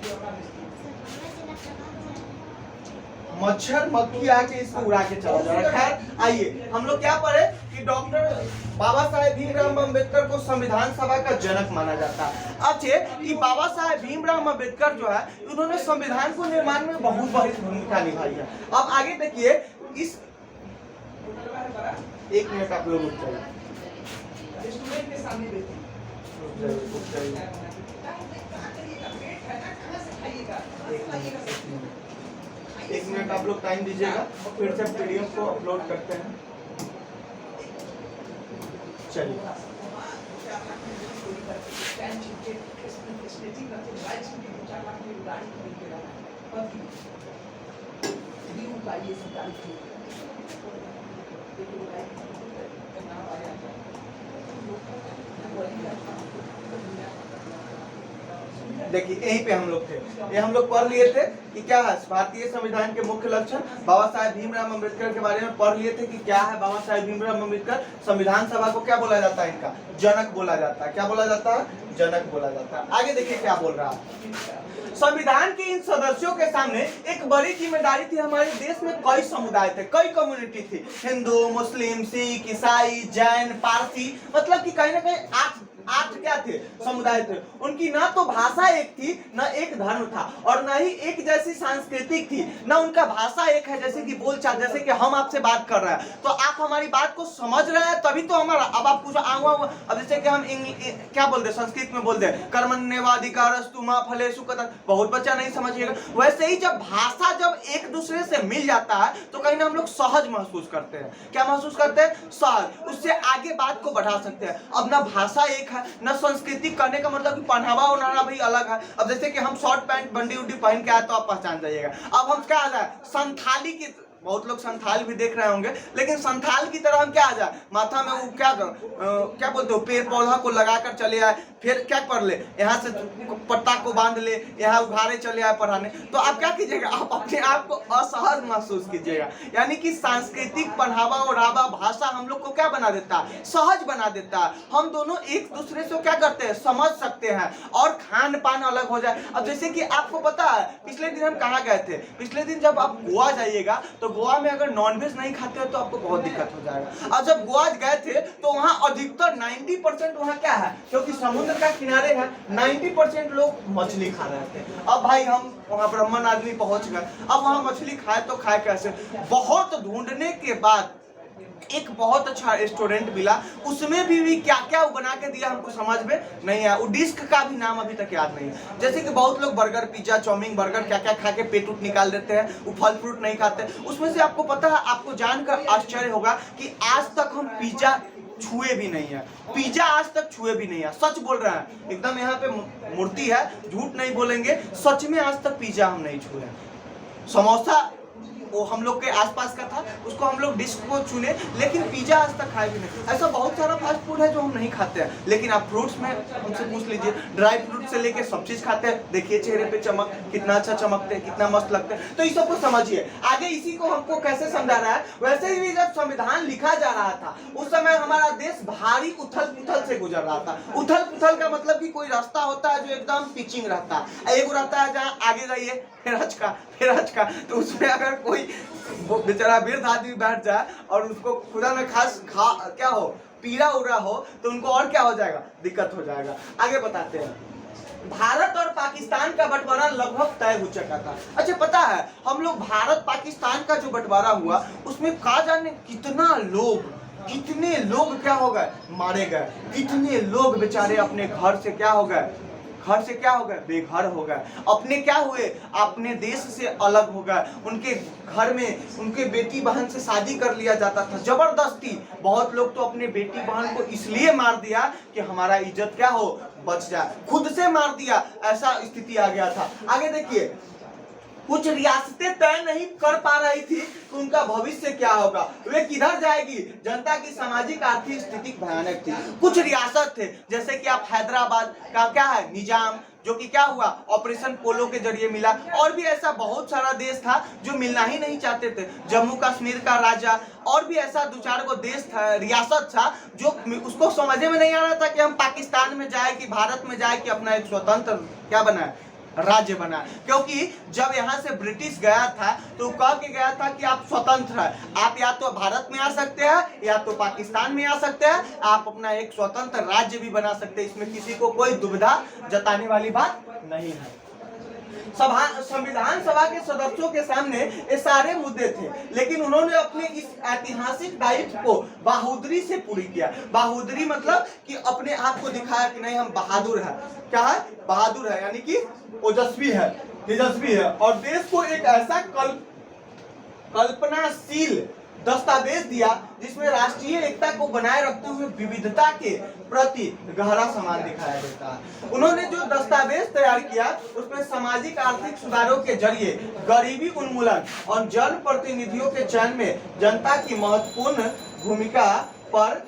मच्छर मक्खी आके इसको उड़ा के चला जा रहा है। खैर आइए, हम लोग क्या पढ़े कि डॉक्टर बाबा साहेब भीमराव अम्बेडकर को संविधान सभा का जनक माना जाता है। अच्छे, कि बाबा साहेब भीमराव अम्बेडकर जो है, उन्होंने संविधान को निर्माण में बहुत बड़ी भूमिका निभाई है। अब आगे देखिए, इस एक मिनट आप लोग रुक जाइए, स्टूडेंट के सामने बैठिए, एक मिनट आप लोग टाइम दीजिएगा, फिर से पीडीएफ को अपलोड करते हैं। चलिए, देखिए यहीं पे हम लोग थे, ये हम लोग पढ़ लिए थे कि क्या है भारतीय संविधान के मुख्य लक्षण। बाबा साहेब भीमराव अम्बेडकर के बारे में पढ़ लिए थे कि क्या है बाबा साहेब भीमराव अम्बेडकर। संविधान सभा को क्या बोला जाता है, इनका जनक बोला जाता है। क्या बोला जाता है, जनक बोला जाता है। आगे देखिए क्या बोल रहा है। संविधान के इन सदस्यों के सामने एक बड़ी जिम्मेदारी थी। हमारे देश में कई समुदाय थे, कई कम्युनिटी थी, हिंदू, मुस्लिम, सिख, ईसाई, जैन, पारसी, मतलब कि कहीं ना कहीं आठ क्या थे, समुदाय थे। उनकी ना तो भाषा एक थी, ना एक धर्म था, और ना ही एक जैसी सांस्कृतिक थी, ना उनका भाषा एक है जैसे कि बोलचाल, जैसे कि हम आपसे बात कर रहे हैं तो आप हमारी बात को समझ रहे हैं तभी तो हमारा। अब आप कुछ अब जैसे कि हम क्या बोलते, संस्कृत में बोलते हैं कर्मण्येवाधिकारस्तु मा फलेषु कदाचन, बहुत बच्चा नहीं समझिएगा। वैसे ही जब भाषा जब एक दूसरे से मिल जाता है तो कहीं ना हम लोग सहज महसूस करते हैं। क्या महसूस करते हैं, सहज, उससे आगे बात को बढ़ा सकते हैं। अब ना भाषा एक है, ना संस्कृति, करने का मतलब कि पहनावा उनावा भी अलग है। अब जैसे कि हम शॉर्ट पैंट बंडी उंडी पहन के आए तो आप पहचान जाइएगा। अब हम क्या आ जाए, संथाली की, बहुत लोग संथाल भी देख रहे होंगे, लेकिन संथाल की तरह हम क्या आ जाए, माथा में वो क्या बोलते हो, पेड़ पौधा को लगाकर चले आए, फिर क्या कर ले, यहाँ से पत्ता को बांध ले, यहाँ उघारे चले आए पढ़ाने, तो आप क्या कीजिएगा, आप अपने आप को असहज महसूस कीजिएगा। यानी कि सांस्कृतिक पहनावा ओढ़ावा भाषा हम लोग को क्या बना देता है, सहज बना देता है। हम दोनों एक दूसरे से क्या करते हैं, समझ सकते हैं, और खान पान अलग हो जाए। अब जैसे कि आपको पता है पिछले दिन हम कहाँ गए थे, पिछले दिन जब आप गोवा जाइएगा तो गोवा में अगर नॉनवेज नहीं खाते हो तो आपको बहुत दिक्कत हो जाएगा। और जब गोवा गए थे तो वहाँ अधिकतर 90% वहाँ क्या है, क्योंकि समुद्र का किनारे है, 90% लोग मछली खा रहे थे। अब भाई हम वहाँ ब्राह्मण आदमी पहुंच गए, अब वहाँ मछली खाए तो खाए कैसे। बहुत ढूंढने के बाद एक बहुत अच्छा रेस्टोरेंट मिला, उसमें भी क्या क्या वो बना के दिया हमको समझ में नहीं आया। वो डिस्क का भी नाम अभी तक याद नहीं है। जैसे कि बहुत लोग बर्गर, पिज्जा, चाउमीन, बर्गर क्या क्या खा के पेट उट निकाल देते हैं, वो फल फ्रूट नहीं खाते। उसमें से आपको पता है, आपको जानकर आश्चर्य होगा कि आज तक हम पिज्जा छुए भी नहीं है, पिज्जा आज तक छुए भी नहीं है। सच बोल रहा है, एकदम यहाँ पे मूर्ति है, झूठ नहीं बोलेंगे, सच में आज तक पिज्जा हम नहीं छुए। समोसा वो हम लोग के आसपास का था, उसको हम लोग डिश को चुने, लेकिन पिज्जा आज तक खाए भी नहीं। ऐसा बहुत सारा फास्ट फूड है जो हम नहीं खाते हैं। लेकिन आप फ्रूट्स में हमसे पूछ लीजिए, ड्राई फ्रूट से लेके सब चीज खाते हैं। देखिए चेहरे पे चमक, कितना अच्छा चमकते हैं, कितना मस्त लगते हैं। तो इस सबको समझिए। आगे इसी को हमको कैसे समझा रहा है, वैसे ही जब संविधान लिखा जा रहा था उस समय हमारा देश भारी उथल पुथल से गुजर रहा था। उथल पुथल का मतलब कि कोई रास्ता होता है जो एकदम पिचिंग रहता है, एक रहता है जहाँ आगे जाइए फिर हचका, तो उसमें अगर कोई बेचारा वृद्ध आदमी बैठ जाए और उसको खुदा में क्या हो, पीड़ा उड़ा हो, तो उनको और क्या हो जाएगा, दिक्कत हो जाएगा। आगे बताते हैं। भारत और पाकिस्तान का बंटवारा लगभग तय हो चुका था। अच्छा पता है, हम लोग भारत पाकिस्तान का जो बंटवारा हुआ उसमें कहा जाने कितने लोग क्या हो गए, मारे गए। कितने लोग बेचारे अपने घर से क्या हो गए, बेघर हो गए। अपने क्या हुए, अपने देश से अलग हो गए। उनके घर में उनके बेटी बहन से शादी कर लिया जाता था जबरदस्ती। बहुत लोग तो अपने बेटी बहन को इसलिए मार दिया कि हमारा इज्जत क्या हो, बच जाए, खुद से मार दिया, ऐसा स्थिति आ गया था। आगे देखिए, कुछ रियासतें तय नहीं कर पा रही थी कि उनका भविष्य क्या होगा, वे किधर जाएगी। जनता की सामाजिक आर्थिक स्थिति भयानक थी। कुछ रियासत थे, जैसे कि आप हैदराबाद का क्या है, निजाम, जो कि क्या हुआ, ऑपरेशन पोलो के जरिए मिला। और भी ऐसा बहुत सारा देश था जो मिलना ही नहीं चाहते थे। जम्मू कश्मीर का राजा, और भी ऐसा दो चार को देश था, रियासत था, जो उसको समझ में नहीं आ रहा था कि हम पाकिस्तान में जाए कि भारत में जाए कि अपना एक स्वतंत्र क्या बनाए, राज्य बना। क्योंकि जब यहाँ से ब्रिटिश गया था तो कह के गया था कि आप स्वतंत्र हैं, आप या तो भारत में आ सकते हैं या तो पाकिस्तान में आ सकते हैं, आप अपना एक स्वतंत्र राज्य भी बना सकते हैं। इसमें किसी को कोई दुविधा जताने वाली बात नहीं है। संविधान सभा के सदस्यों के सामने ये सारे मुद्दे थे, लेकिन उन्होंने अपने इस ऐतिहासिक दायित्व को बहादुरी से पूरी किया। बहादुरी मतलब कि अपने आप को दिखाया कि नहीं, हम बहादुर है। क्या है, बहादुर है, यानी कि ओजस्वी है, तेजस्वी है। और देश को एक ऐसा कल्पनाशील दस्तावेज दिया जिसमें राष्ट्रीय एकता को बनाए रखते हुए विविधता के प्रति गहरा सम्मान दिखाया देता है। उन्होंने जो दस्तावेज तैयार किया उसमें सामाजिक आर्थिक सुधारों के जरिए गरीबी उन्मूलन और जन प्रतिनिधियों के चयन में जनता की महत्वपूर्ण भूमिका पर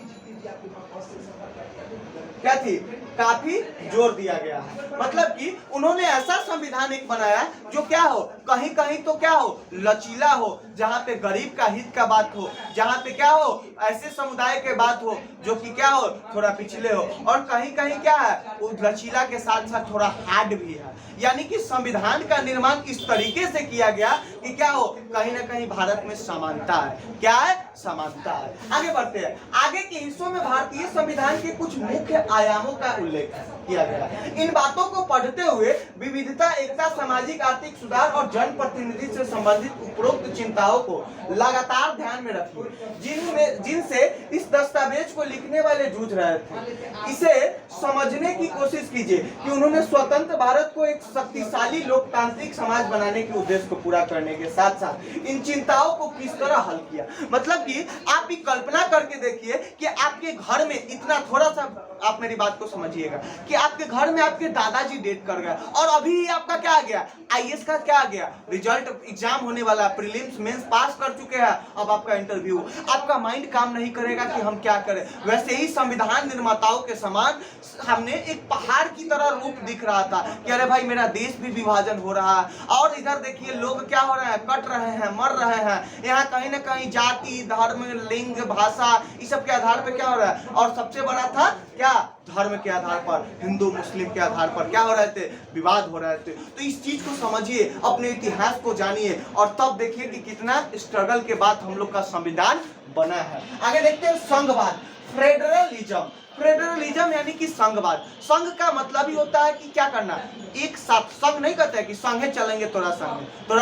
क्या थी, काफी जोर दिया गया है। मतलब कि उन्होंने ऐसा संविधान एक बनाया जो क्या हो, कहीं कहीं तो क्या हो, लचीला हो, जहाँ पे गरीब का हित का बात हो, जहाँ पे क्या हो, ऐसे समुदाय के बात हो जो कि क्या हो, थोड़ा पिछले हो, और कहीं कहीं क्या है, वो लचीला के साथ साथ थोड़ा हार्ड भी है। यानी कि संविधान का निर्माण इस तरीके से किया गया कि क्या हो, कहीं ना कहीं भारत में समानता है। क्या है, समानता है। आगे बढ़ते हैं। आगे के हिस्सों में भारतीय संविधान के कुछ मुख्य आयामों का उल्लेख किया गया। इन बातों को पढ़ते हुए विविधता, एकता, सामाजिक आर्थिक सुधार और जन प्रतिनिधि से संबंधित उपरोक्त चिंताओं को लगातार ध्यान में रखिए, जिनसे इस दस्तावेज को लिखने वाले जूझ रहे थे। इसे समझने की कोशिश कीजिए कि उन्होंने स्वतंत्र भारत को एक शक्तिशाली लोकतांत्रिक समाज बनाने के उद्देश्य को पूरा करने के साथ साथ इन चिंताओं को किस तरह हल किया। मतलब कि आप भी कल्पना करके देखिए कि आपके घर में इतना, थोड़ा सा आप मेरी बात को समझिएगा, कि आपके घर में आपके दादाजी डेट कर गए और अभी आपका क्या आ गया, आईएएस का क्या आ गया, रिजल्ट एग्जाम होने वाला, प्रीलिम्स मेंस पास कर चुके हैं, अब आपका इंटरव्यू। आपका माइंड काम नहीं करेगा कि हम क्या करें। वैसे ही संविधान निर्माताओं के समान हमने एक पहाड़ की तरह रूप दिख रहा था कि अरे भाई मेरा देश भी विभाजन हो रहा है, और इधर देखिए लोग क्या हो रहे हैं, कट रहे हैं, मर रहे हैं। यहाँ कहीं ना कहीं जाति, धर्म, लिंग, भाषा, इस सब के आधार पर क्या हो रहा है। और सबसे बड़ा था क्या, धर्म के आधार पर, हिंदू मुस्लिम के आधार पर क्या हो रहे थे, विवाद हो रहे थे। तो इस चीज को समझिए, अपने इतिहास को जानिए, और तब देखिए कि कितना स्ट्रगल के बाद हम लोग का संविधान बना है। आगे देखते हैं संघवाद। फेडरलिज्म। फेडरलिज्म यानी कि संघवाद। संघ का मतलब ही होता है कि क्या करना, एक साथ। संघ नहीं कहते हैं कि संघे चलेंगे, तोरा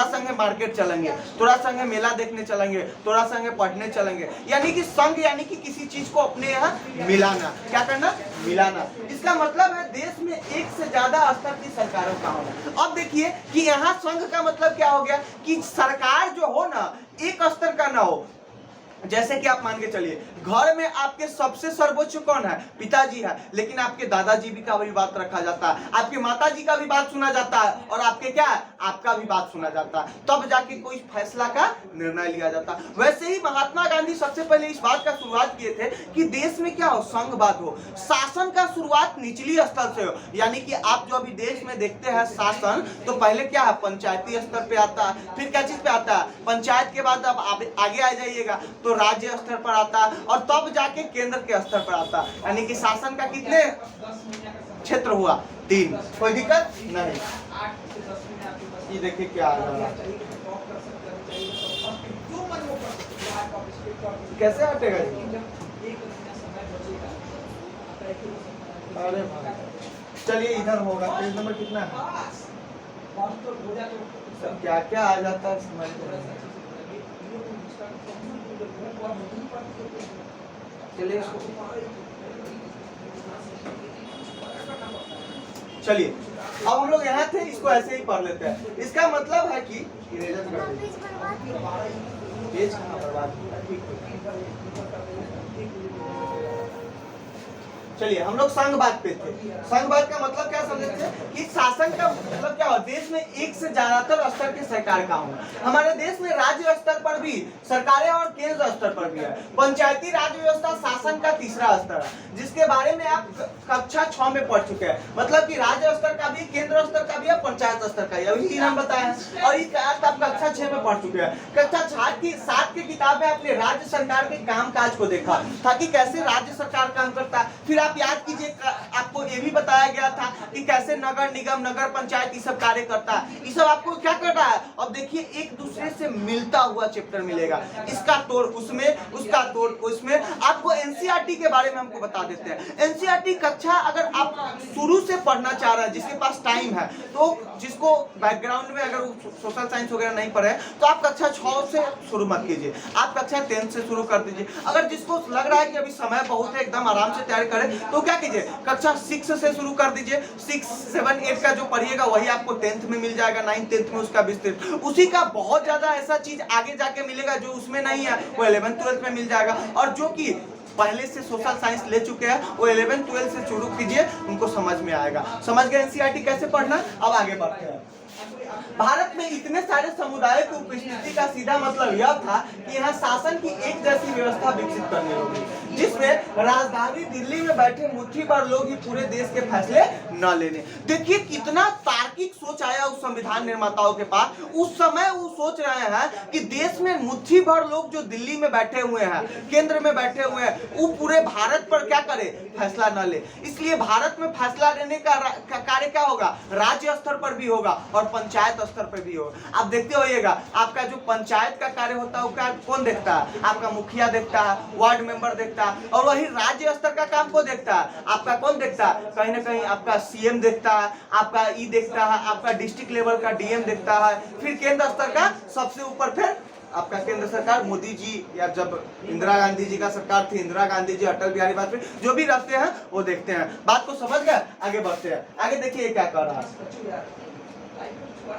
संघे मार्केट चलेंगे, तोरा संघे मेला देखने चलेंगे, तोरा संघे पढ़ने चलेंगे। यानी कि संघ यानी कि किसी चीज को अपने यहाँ मिलाना। क्या करना, मिलाना। इसका मतलब है देश में एक से ज्यादा स्तर की सरकारों का होना। अब देखिए कि यहाँ संघ का मतलब क्या हो गया कि सरकार जो हो ना, एक स्तर का ना हो। जैसे कि आप मान के चलिए, घर में आपके सबसे सर्वोच्च कौन है, पिताजी है, लेकिन आपके दादाजी भी का भी बात रखा जाता है, आपके माताजी का भी बात सुना जाता है, और आपके क्या है, आपका भी बात सुना जाता है, तब जाके कोई फैसला का निर्णय लिया जाता है। वैसे ही महात्मा गांधी सबसे पहले इस बात का शुरुआत किए थे कि देश में क्या हो, संघवाद हो। शासन का शुरुआत निचली स्तर से हो, यानी कि आप जो अभी देश में देखते हैं शासन, तो पहले क्या है, पंचायती स्तर पे आता है, फिर क्या चीज पे आता है, पंचायत के बाद अब आगे आ जाइएगा तो राज्य स्तर पर आता है, और तब जाके केंद्र के स्तर पर आता है। यानी कि शासन का कितने क्षेत्र हुआ, 3। कोई दिक्कत नहीं। ये देखिए क्या आ रहा है, कैसे हटेगा। अरे चलिए इधर होगा, पेज नंबर कितना है, क्या क्या आ जाता है समझ। चलिए अब हम लोग यहाँ थे, इसको ऐसे ही पढ़ लेते हैं। इसका मतलब है कि पेज कहाँ बर्बाद। चलिए हम लोग संघवाद पे थे। संघवाद का मतलब क्या समझते हैं कि शासन का मतलब क्या हो, देश में एक से ज्यादातर स्तर की सरकार का होना। हमारे देश में राज्य स्तर पर भी सरकारें और केंद्र स्तर पर भी है। पंचायती राज व्यवस्था शासन का तीसरा स्तर है, जिसके बारे में आप कक्षा 6 में पढ़ चुके हैं। मतलब कि राज्य स्तर का भी, केंद्र स्तर का भी है, पंचायत स्तर का भी, अभी 3 हम बताए हैं, और इस आप कक्षा 6 में पढ़ चुके हैं। कक्षा 7 की किताब में आपने राज्य सरकार के काम काज को देखा था कि कैसे राज्य सरकार काम करता है। फिर आप याद कीजिए, आपको ये भी बताया गया था कि कैसे नगर निगम, नगर पंचायत ये सब कार्य करता है। ये सब आपको क्या कर रहा है, अब देखिए एक दूसरे से मिलता हुआ चैप्टर मिलेगा। इसका तोड़ उसमें, उसका तोड़ उसमें। आपको एनसीईआरटी के बारे में हमको बता देते हैं। एनसीईआरटी कक्षा अगर आप शुरू से पढ़ना चाह रहे हैं, जिसके पास टाइम है, तो जिसको बैकग्राउंड में अगर सोशल साइंस वगैरह नहीं पढ़े, तो आप कक्षा 6 से शुरू मत कीजिए, आप कक्षा 10 से शुरू कर दीजिए। अगर जिसको लग रहा है कि अभी समय बहुत है, एकदम आराम से तैयारी करें, तो क्या कीजिए, कक्षा 6 से शुरू कर दीजिए। 6, 7, 8 का जो पढ़िएगा वही आपको 10th में मिल जाएगा, 9th, 10th में उसका विस्तृत। उसी का बहुत ज्यादा ऐसा चीज आगे जाके मिलेगा जो उसमें नहीं है, वो 11th, 12th में मिल जाएगा। और जो कि पहले से सोशल साइंस ले चुके हैं, वो 11th, 12th से शुरू कीजिए, उनको समझ में आएगा। समझ गए एनसीईआरटी कैसे पढ़ना। अब आगे बढ़ते हैं। भारत में इतने सारे समुदायों की उपस्थिति का सीधा मतलब यह था कि यहाँ शासन की एक जैसी व्यवस्था विकसित करनी होगी, जिसमें राजधानी दिल्ली में बैठे मुट्ठी भर लोग ही पूरे देश के फैसले न लेने। देखिए कितना तार्किक सोच आया उस संविधान निर्माताओं के पास। उस समय वो सोच रहे हैं कि देश में मुट्ठी भर लोग जो दिल्ली में बैठे हुए हैं, केंद्र में बैठे हुए हैं, वो पूरे भारत पर क्या करे, फैसला न ले। इसलिए भारत में फैसला लेने का कार्य क्या होगा, राज्य स्तर पर भी होगा और पंचायत स्तर पर भी होगा। आप देखते होइएगा, आपका जो पंचायत का कार्य होता है वो कौन देखता है, आपका मुखिया देखता है, वार्ड मेंबर देखता है। और वही राज्य स्तर का काम को देखता है, आपका कौन देखता है, कहीं ना कहीं आपका सीएम देखता है, आपका ई देखता है, आपका डिस्ट्रिक्ट लेवल का डीएम देखता है। फिर केंद्र स्तर का सबसे ऊपर फिर आपका केंद्र सरकार, मोदी जी, या जब इंदिरा गांधी जी का सरकार थी, इंदिरा गांधी जी, अटल बिहारी वाजपेयी, जो भी रखते हैं वो देखते हैं। बात को समझ गए, आगे बढ़ते हैं। आगे देखिए क्या कर रहा है।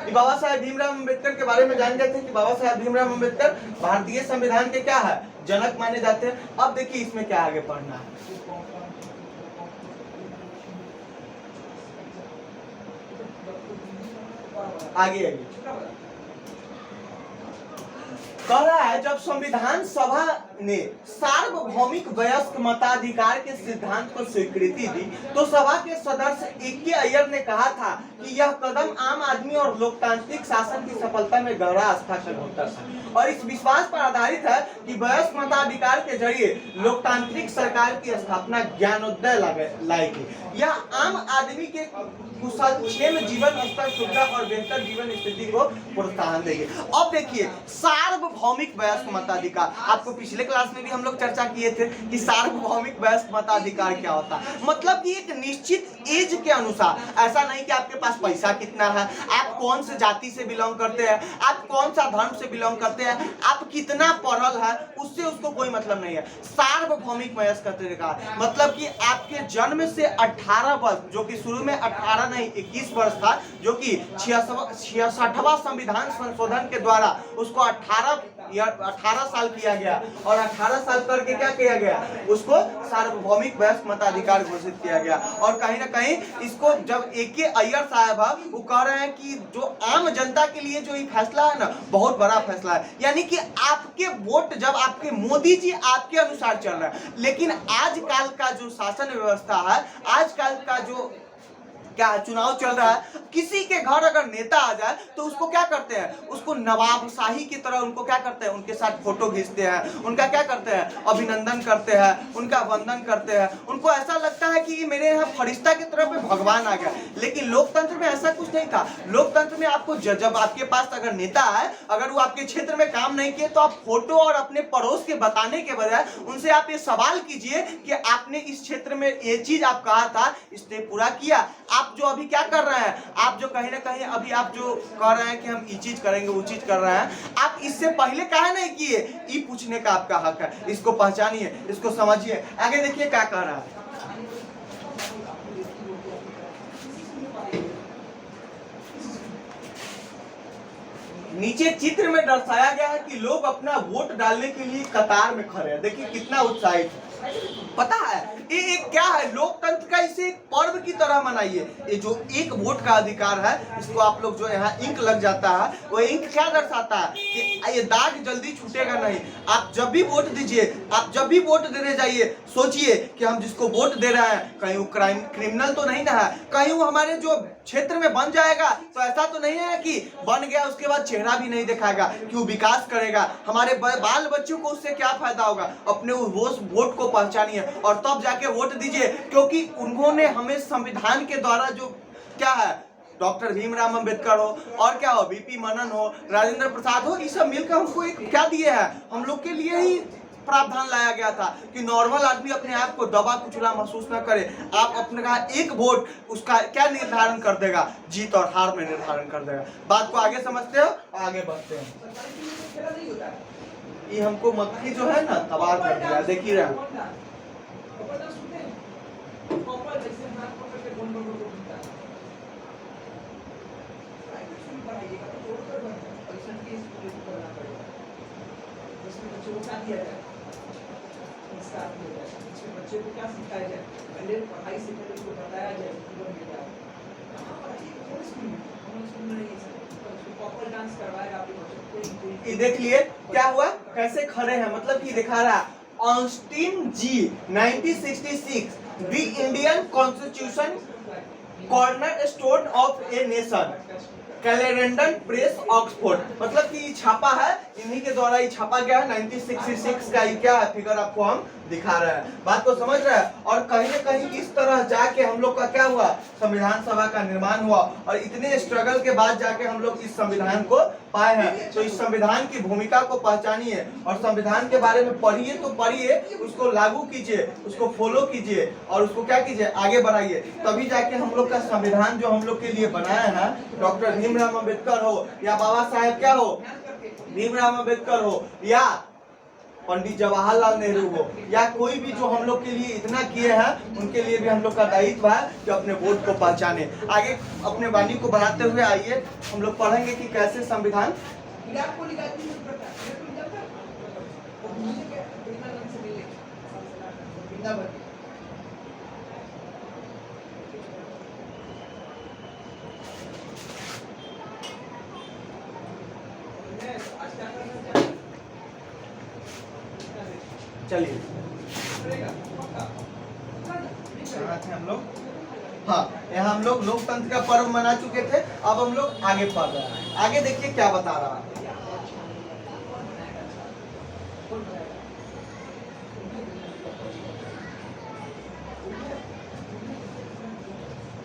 बाबा साहेब भीमराव अम्बेडकर के बारे में जान गए थे कि बाबा साहेब भीमराव अम्बेडकर भारतीय संविधान के क्या है, जनक माने जाते हैं। अब देखिए इसमें क्या आगे पढ़ना है। आगे कह रहा है, जब संविधान सभा ने सार्वभौमिक वयस्क मताधिकार के सिद्धांत को स्वीकृति दी, तो सभा के सदस्य ए.के. अय्यर ने कहा था कि यह कदम आम आदमी और लोकतांत्रिक शासन की सफलता में गहरा आस्था का होता है और इस विश्वास पर आधारित है कि वयस्क मताधिकार के जरिए लोकतांत्रिक सरकार की स्थापना ज्ञानोदय लाएगी। यह आम आदमी के कुशलक्षेम जीवन स्तर, सुविधा और बेहतर जीवन स्थिति को प्रोत्साहन देगी। अब देखिए, सार्वभौमिक वयस्क मताधिकार। आपको पिछले क्लास में भी हम लोग चर्चा किए थे कि सार्वभौमिक वयस्क मताधिकार क्या होता है। मतलब कि एक निश्चित एज के अनुसार, ऐसा नहीं कि आपके पास पैसा कितना है, आप कौन से जाति से बिलोंग करते हैं, आप कौन सा धर्म से बिलोंग करते हैं, आप कितना पढ़ल है, उससे उसको कोई मतलब नहीं है। सार्वभौमिक वयस्क अधिकार मतलब कि आपके जन्म से 18 वर्ष, जो कि शुरू में 18 नहीं 21 वर्ष था, जो कि 66वां संविधान संशोधन के द्वारा उसको 18 साल किया गया, और 18 साल करके क्या किया गया, उसको सार्वभौमिक वयस्क मताधिकार घोषित किया गया। और कहीं ना कहीं इसको जब A.K. अय्यर साहब है वो कह रहे हैं कि जो आम जनता के लिए जो ये फैसला है ना, बहुत बड़ा फैसला है। यानी कि आपके वोट, जब आपके मोदी जी आपके अनुसार चल रहे हैं, लेकिन आजकल का जो शासन व्यवस्था है, आजकल का जो क्या चुनाव चल रहा है, किसी के घर अगर नेता आ जाए तो उसको क्या करते हैं, उसको नवाबशाही की तरह उनको क्या करते हैं, उनके साथ फोटो खींचते हैं, उनका क्या करते हैं, अभिनंदन करते हैं, उनका वंदन करते हैं। उनको ऐसा लगता है कि मेरे यहाँ फरिश्ता की तरफ में भगवान आ गया। लेकिन लोकतंत्र में ऐसा कुछ नहीं था। लोकतंत्र में आपको जब आपके पास अगर नेता है, अगर वो आपके क्षेत्र में काम नहीं किए, तो आप फोटो और अपने पड़ोस के बताने के बजाय उनसे आप ये सवाल कीजिए कि आपने इस क्षेत्र में ये चीज आप कहा था, इसने पूरा किया। आप जो अभी क्या कर रहे हैं, आप जो कहीं ना कहीं अभी आप जो कह रहे हैं कि हम ये चीज करेंगे, वो चीज कर रहे हैं, आप इससे पहले काहे नहीं किए, ये पूछने का आपका हक है। इसको पहचानिए, इसको समझिए। आगे देखिए क्या कह रहा है। नीचे चित्र में दर्शाया गया है कि लोग अपना वोट डालने के लिए कतार में खड़े हैं। देखिए कितना उत्साहित है। पता है ये क्या है, लोकतंत्र का इसे एक पर्व की तरह मनाइए। ये जो एक वोट का अधिकार है, इसको आप लोग जो यहाँ इंक लग जाता है, वो इंक क्या दर्शाता है कि ये दाग जल्दी छूटेगा नहीं। आप जब भी वोट दीजिए, आप जब भी वोट देने जाइए, सोचिए कि हम जिसको वोट दे रहे हैं कहीं वो क्रिमिनल तो नहीं ना है, कहीं वो हमारे जो क्षेत्र में बन जाएगा तो ऐसा तो नहीं है कि बन गया उसके बाद चेहरा भी नहीं दिखाएगा, कि वो विकास करेगा, हमारे बाल बच्चों को उससे क्या फायदा होगा। अपने उस वोट को पहचानिए और तब जाके वोट दीजिए, क्योंकि उन्होंने हमें संविधान के द्वारा जो क्या है, डॉक्टर भीमराव अंबेडकर हो और क्या हो, बीपी मनन हो, राजेंद्र प्रसाद हो, ये सब मिलकर हमको एक क्या दिए हैं, हम लोग के लिए ही प्रावधान लाया गया था कि नॉर्मल आदमी अपने आप को दबा कुचला महसूस न करे। आप अपने का एक वोट उसका क्या निर्धारण कर देगा, जीत और हार में निर्धारण कर देगा। बात को आगे समझते हो, आगे बढ़ते हैं। ये हमको मक्खी जो है ना तबाह कर दिया, देख ही रहे हैं। बच्चे को क्या सिखाया जाए, पहले पढ़ाई से पहले उसको बताया जाए जीवन में क्या डांस करवाएगा आपके बच्चों को। ये देख लिए क्या हुआ, कैसे खड़े हैं, मतलब कि दिखा रहा है Austin ji 1966 the Indian constitution cornerstone of a nation, Clarendon press Oxford. मतलब कि छापा है, इन्हीं के द्वारा ये छापा गया है। 1966 का ये क्या है फिगर आपको हम दिखा रहे हैं। बात को समझ रहे हैं। और कहीं ना कहीं इस तरह जाके हम लोग का क्या हुआ, संविधान सभा का निर्माण हुआ, और इतने स्ट्रगल के बाद जाके हम लोग इस संविधान को पाए हैं। तो इस संविधान की भूमिका को पहचानिए और संविधान के बारे में पढ़िए, तो पढ़िए, उसको लागू कीजिए, उसको फॉलो कीजिए और उसको क्या कीजिए, आगे बढ़ाइए। तभी जाके हम लोग का संविधान जो हम लोग के लिए बनाया है, डॉक्टर भीमराव अंबेडकर हो या बाबा साहेब क्या हो, भीमराव अंबेडकर हो या पंडित जवाहरलाल नेहरू हो या कोई भी जो हम लोग के लिए इतना किए हैं, उनके लिए भी हम लोग का दायित्व है कि अपने वोट को पहचाने। आगे अपने वाणी को बढ़ाते हुए आइए हम लोग पढ़ेंगे कि कैसे संविधान चलिए हम लोग, हाँ यहाँ हम लोग लोकतंत्र का पर्व मना चुके थे। अब हम लोग आगे पढ़ रहे हैं। आगे देखिए क्या बता रहा है।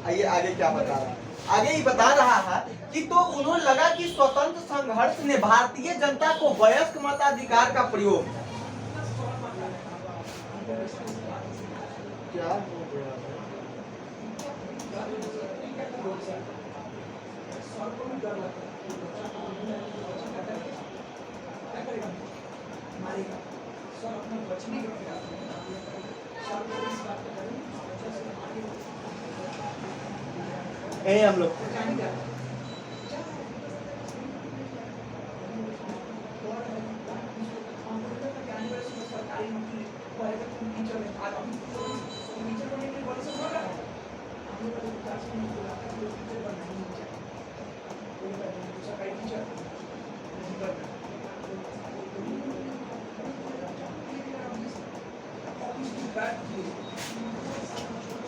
आइए आगे क्या बता रहा है। आगे ही बता रहा है कि तो उन्हें लगा कि स्वतंत्र संघर्ष ने भारतीय जनता को वयस्क मताधिकार का प्रयोग क्या हो गया यही हम लोग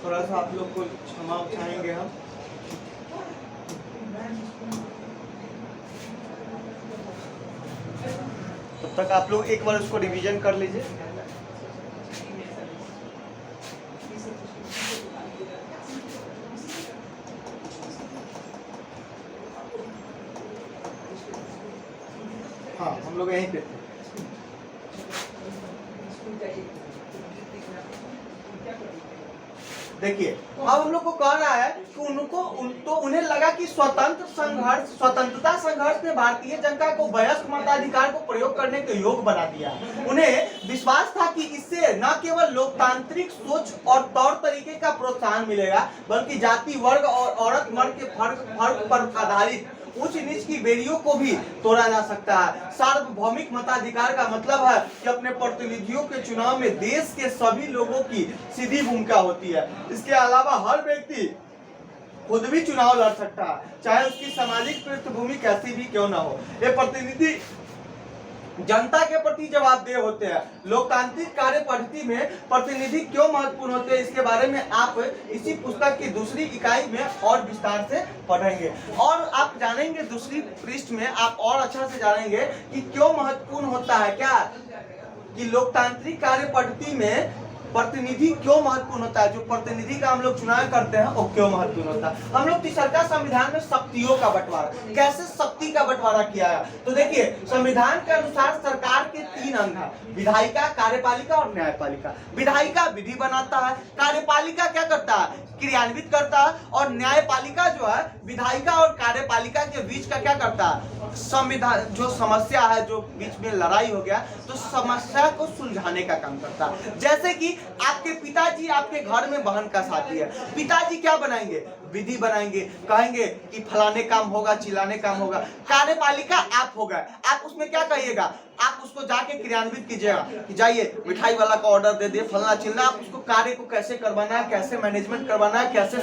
थोड़ा सा आप लोग को क्षमा चाहेंगे हम। तब तक आप लोग एक बार उसको रिवीजन कर लीजिए। हाँ, हम लोग यहीं पे थे। देखिए, अब हम लोग को कह रहा है कि उन्हें लगा कि स्वतंत्रता संघर्ष ने भारतीय जनता को वयस्क मताधिकार को प्रयोग करने के योग्य बना दिया। उन्हें विश्वास था कि इससे न केवल लोकतांत्रिक सोच और तौर तरीके का प्रोत्साहन मिलेगा, बल्कि जाति, वर्ग और औरत मर्द के फर्क पर आधारित उच्च नीच की बेड़ियों को भी तोड़ा जा सकता है। सार्वभौमिक मताधिकार का मतलब है कि अपने प्रतिनिधियों के चुनाव में देश के सभी लोगों की सीधी भूमिका होती है। इसके अलावा हर व्यक्ति खुद भी चुनाव लड़ सकता है, चाहे उसकी सामाजिक पृष्ठभूमि कैसी भी क्यों ना हो। ये प्रतिनिधि जनता के प्रति जवाबदेह होते हैं। लोकतांत्रिक कार्य पद्धति में प्रतिनिधि क्यों महत्वपूर्ण होते हैं, इसके बारे में आप इसी पुस्तक की दूसरी इकाई में और विस्तार से पढ़ेंगे और आप जानेंगे। दूसरी पृष्ठ में आप और अच्छा से जानेंगे कि क्यों महत्वपूर्ण होता है, क्या कि लोकतांत्रिक कार्य पद्धति में प्रतिनिधि क्यों महत्वपूर्ण होता है। जो प्रतिनिधि का हम लोग चुनाव करते हैं वो क्यों महत्वपूर्ण होता है। हम लोग तीसरा संविधान में शक्तियों का बंटवारा, कैसे शक्ति का बंटवारा किया है। तो देखिए, संविधान के अनुसार सरकार के 3 अंग है, विधायिका, कार्यपालिका और न्यायपालिका। विधायिका विधि बनाता है, कार्यपालिका क्या करता है, क्रियान्वित करता है, और न्यायपालिका जो है विधायिका और कार्यपालिका के बीच का क्या करता है, संविधान जो समस्या है, जो बीच में लड़ाई हो गया तो समस्या को सुलझाने का काम करता है। जैसे कि आपके पिताजी आपके घर में बहन का शादी है, पिताजी क्या बनाएंगे, विधि बनाएंगे, कहेंगे कि फलाने काम होगा, चिल्लाने काम होगा। कार्यपालिका आप होगा, आप उसमें क्या कहिएगा, आप उसको जाके क्रियान्वित कीजिएगा कि जाइए मिठाई वाला का ऑर्डर दे दे, फलना चिल्ला। आप उसको कार्य को कैसे करवाना है, कैसे मैनेजमेंट करवाना है, कैसे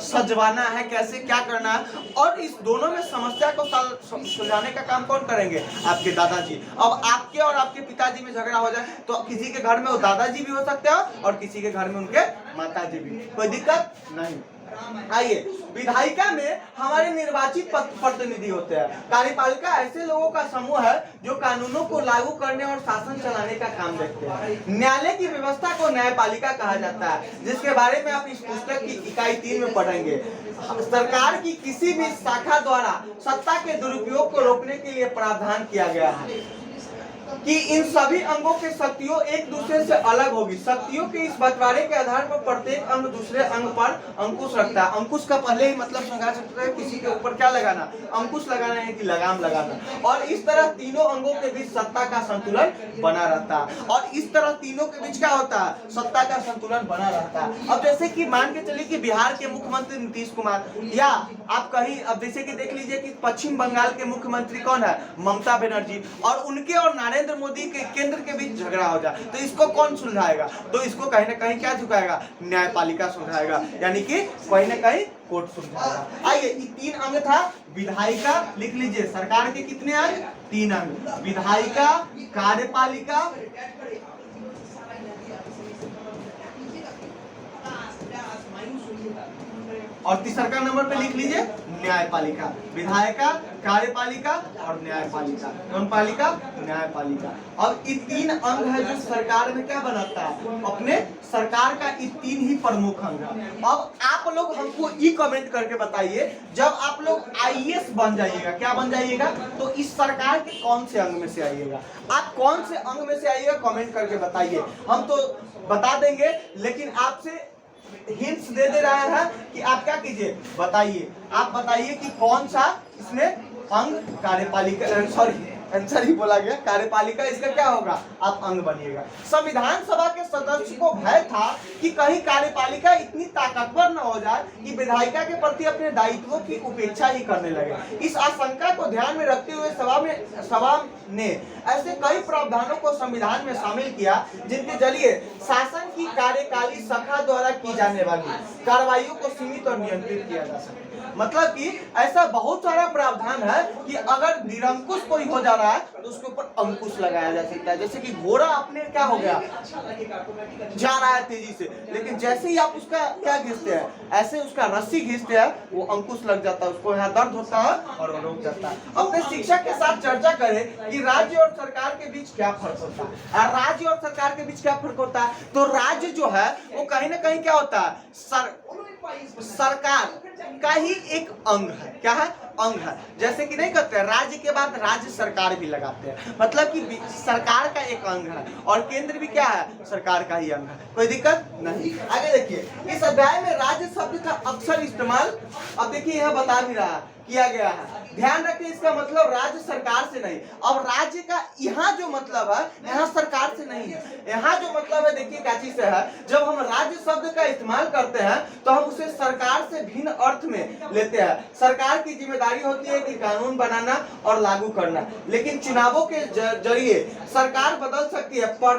सजवाना है, कैसे क्या करना है। और इस दोनों में समस्या को सुलझाने का काम कौन करेंगे, आपके दादाजी। अब आपके और आपके पिताजी में झगड़ा हो जाए तो किसी के घर में वो दादाजी भी हो सकते हैं और किसी के घर में उनके माताजी भी, कोई दिक्कत नहीं। आइए, विधायिका में हमारे निर्वाचित प्रतिनिधि होते हैं। कार्यपालिका ऐसे लोगों का समूह है जो कानूनों को लागू करने और शासन चलाने का काम देखते हैं। न्यायालय की व्यवस्था को न्यायपालिका कहा जाता है, जिसके बारे में आप इस पुस्तक की इकाई 3 में पढ़ेंगे। सरकार की किसी भी शाखा द्वारा सत्ता के दुरुपयोग को रोकने के लिए प्रावधान किया गया है कि इन सभी अंगों के शक्तियों एक दूसरे से अलग होगी। शक्तियों के इस बंटवारे के आधार पर प्रत्येक अंग दूसरे अंग पर अंकुश रखता है। अंकुश का पहले ही मतलब समझा सकते हैं, किसी के ऊपर क्या लगाना, अंकुश लगाना है कि लगाम लगाना। और इस तरह तीनों अंगों के बीच सत्ता का संतुलन बना रहता है। और इस तरह तीनों के बीच क्या होता है, सत्ता का संतुलन बना रहता है। अब जैसे कि मान के चलिए कि बिहार के मुख्यमंत्री नीतीश कुमार, या आप कहीं अब जैसे कि देख लीजिए कि पश्चिम बंगाल के मुख्यमंत्री कौन है, ममता बनर्जी, और उनके और नरेंद्र मोदी के केंद्र के बीच झगड़ा हो जाए तो इसको कौन सुलझाएगा, तो इसको कहीं ना कहीं क्या झुकाएगा, न्यायपालिका सुलझाएगा, यानी कि कहीं ना कहीं कोर्ट सुलझाएगा। आइए, ये 3 अंग था। विधायिका लिख लीजिए, सरकार के कितने अंग, 3 अंग, विधायिका, कार्यपालिका और तीसरा नंबर पे लिख लीजिए न्यायपालिका, विधायिका, कार्यपालिका और न्यायपालिका। कौन पालिका? न्यायपालिका। अब ये 3 अंग है जो सरकार में क्या बनाता है, अपने सरकार का ये 3 ही प्रमुख अंग है। अब आप लोग हमको ये कमेंट करके बताइए, जब आप लोग आईएएस बन जाइएगा, क्या बन जाइएगा, तो इस सरकार के कौन से अंग में से आइएगा? आप कौन से अंग में से आइएगा कमेंट करके बताइए। हम तो बता देंगे, लेकिन आपसे हिंट्स दे रहा है कि आप क्या कीजिए, बताइए। आप बताइए कि कौन सा इसमें अंग कार्यपालिका, सॉरी आंसर ही बोला गया, कार्यपालिका इसका क्या होगा, आप अंग बनिएगा। संविधान सभा के सदस्य को भय था कि कहीं कार्यपालिका इतनी ताकतवर न हो जाए कि विधायिका के प्रति अपने दायित्वों की उपेक्षा ही करने लगे। इस आशंका को ध्यान में रखते हुए सभा ने ऐसे कई प्रावधानों को संविधान में शामिल किया जिनके जरिए शासन की कार्यकाली शाखा द्वारा की जाने वाली कार्रवाइयों को सीमित और नियंत्रित किया जा सके। मतलब कि ऐसा बहुत सारा प्रावधान है कि अगर निरंकुश कोई हो जा रहा है तो उसके ऊपर अंकुश लगाया जा सकता है। जैसे कि घोड़ा अपने क्या हो गया, जा रहा है तेजी से, लेकिन जैसे ही आप उसका क्या घिसते हैं, ऐसे उसका रस्सी घिसते हैं, वो अंकुश लग जाता है, उसको यहाँ दर्द होता है और वो रुक जाता है। अपने शिक्षक के साथ चर्चा करें कि राज्य और सरकार के बीच क्या फर्क होता है। और राज्य और सरकार के बीच क्या फर्क होता है, तो राज्य जो है वो कहीं ना कहीं क्या होता है, सरकार का ही एक अंग है। क्या है, अंग है। जैसे कि नहीं कहते हैं राज्य के बाद राज्य सरकार भी लगाते हैं, मतलब कि सरकार का एक अंग है और केंद्र भी क्या है, सरकार का ही अंग है। कोई दिक्कत नहीं। आगे देखिए, इस अध्याय में राज्य शब्द का अक्सर इस्तेमाल, अब देखिए यह बता भी रहा किया गया है। ध्यान रखिए, इसका मतलब राज्य सरकार से नहीं। अब राज्य का यहाँ जो मतलब है, यहाँ सरकार से नहीं है। यहाँ जो मतलब है देखिए क्या चीज से है, जब हम राज्य शब्द का इस्तेमाल करते हैं तो हम उसे सरकार से भिन्न अर्थ में लेते हैं। सरकार की जिम्मेदारी होती है कि कानून बनाना और लागू करना, लेकिन चुनावों के जरिए सरकार बदल सकती है। पर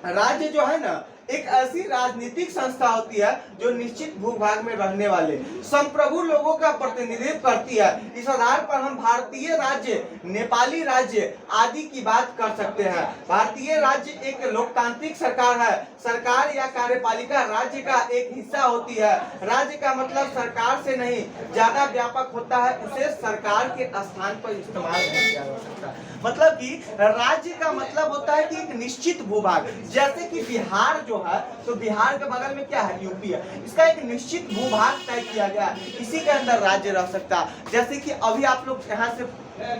राज्य जो है ना, एक ऐसी राजनीतिक संस्था होती है जो निश्चित भूभाग में रहने वाले संप्रभु लोगों का प्रतिनिधित्व करती है। इस आधार पर हम भारतीय राज्य, नेपाली राज्य आदि की बात कर सकते हैं। भारतीय राज्य एक लोकतांत्रिक सरकार है। सरकार या कार्यपालिका राज्य का एक हिस्सा होती है। राज्य का मतलब सरकार से नहीं ज्यादा व्यापक होता है, उसे सरकार के स्थान पर इस्तेमाल नहीं किया जा सकता। मतलब कि राज्य का मतलब होता है कि एक निश्चित भूभाग, जैसे कि बिहार जो है, तो बिहार के बगल में क्या है, यूपी है। इसका एक निश्चित भूभाग तय किया गया है, इसी के अंदर राज्य रह सकता है। जैसे कि अभी आप लोग यहाँ से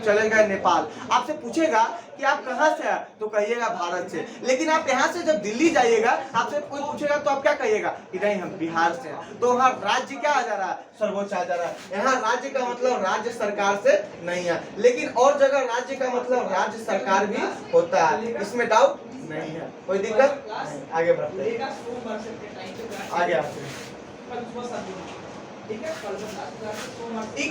चले गए नेपाल, आपसे पूछेगा कि आप कहाँ से हैं, तो कहिएगा भारत से। लेकिन आप यहाँ से जब दिल्ली जाइएगा, आपसे कोई पूछेगा तो आप क्या कहिएगा कि नहीं हम बिहार से हैं। तो वहाँ राज्य क्या आ जा रहा है, सर्वोच्च आ जा रहा है। यहाँ राज्य का मतलब राज्य सरकार से नहीं है, लेकिन और जगह राज्य का मतलब राज्य सरकार भी होता है, इसमें डाउट नहीं है। कोई दिक्कत नहीं। आगे बढ़ते हैं, आगे आते हैं।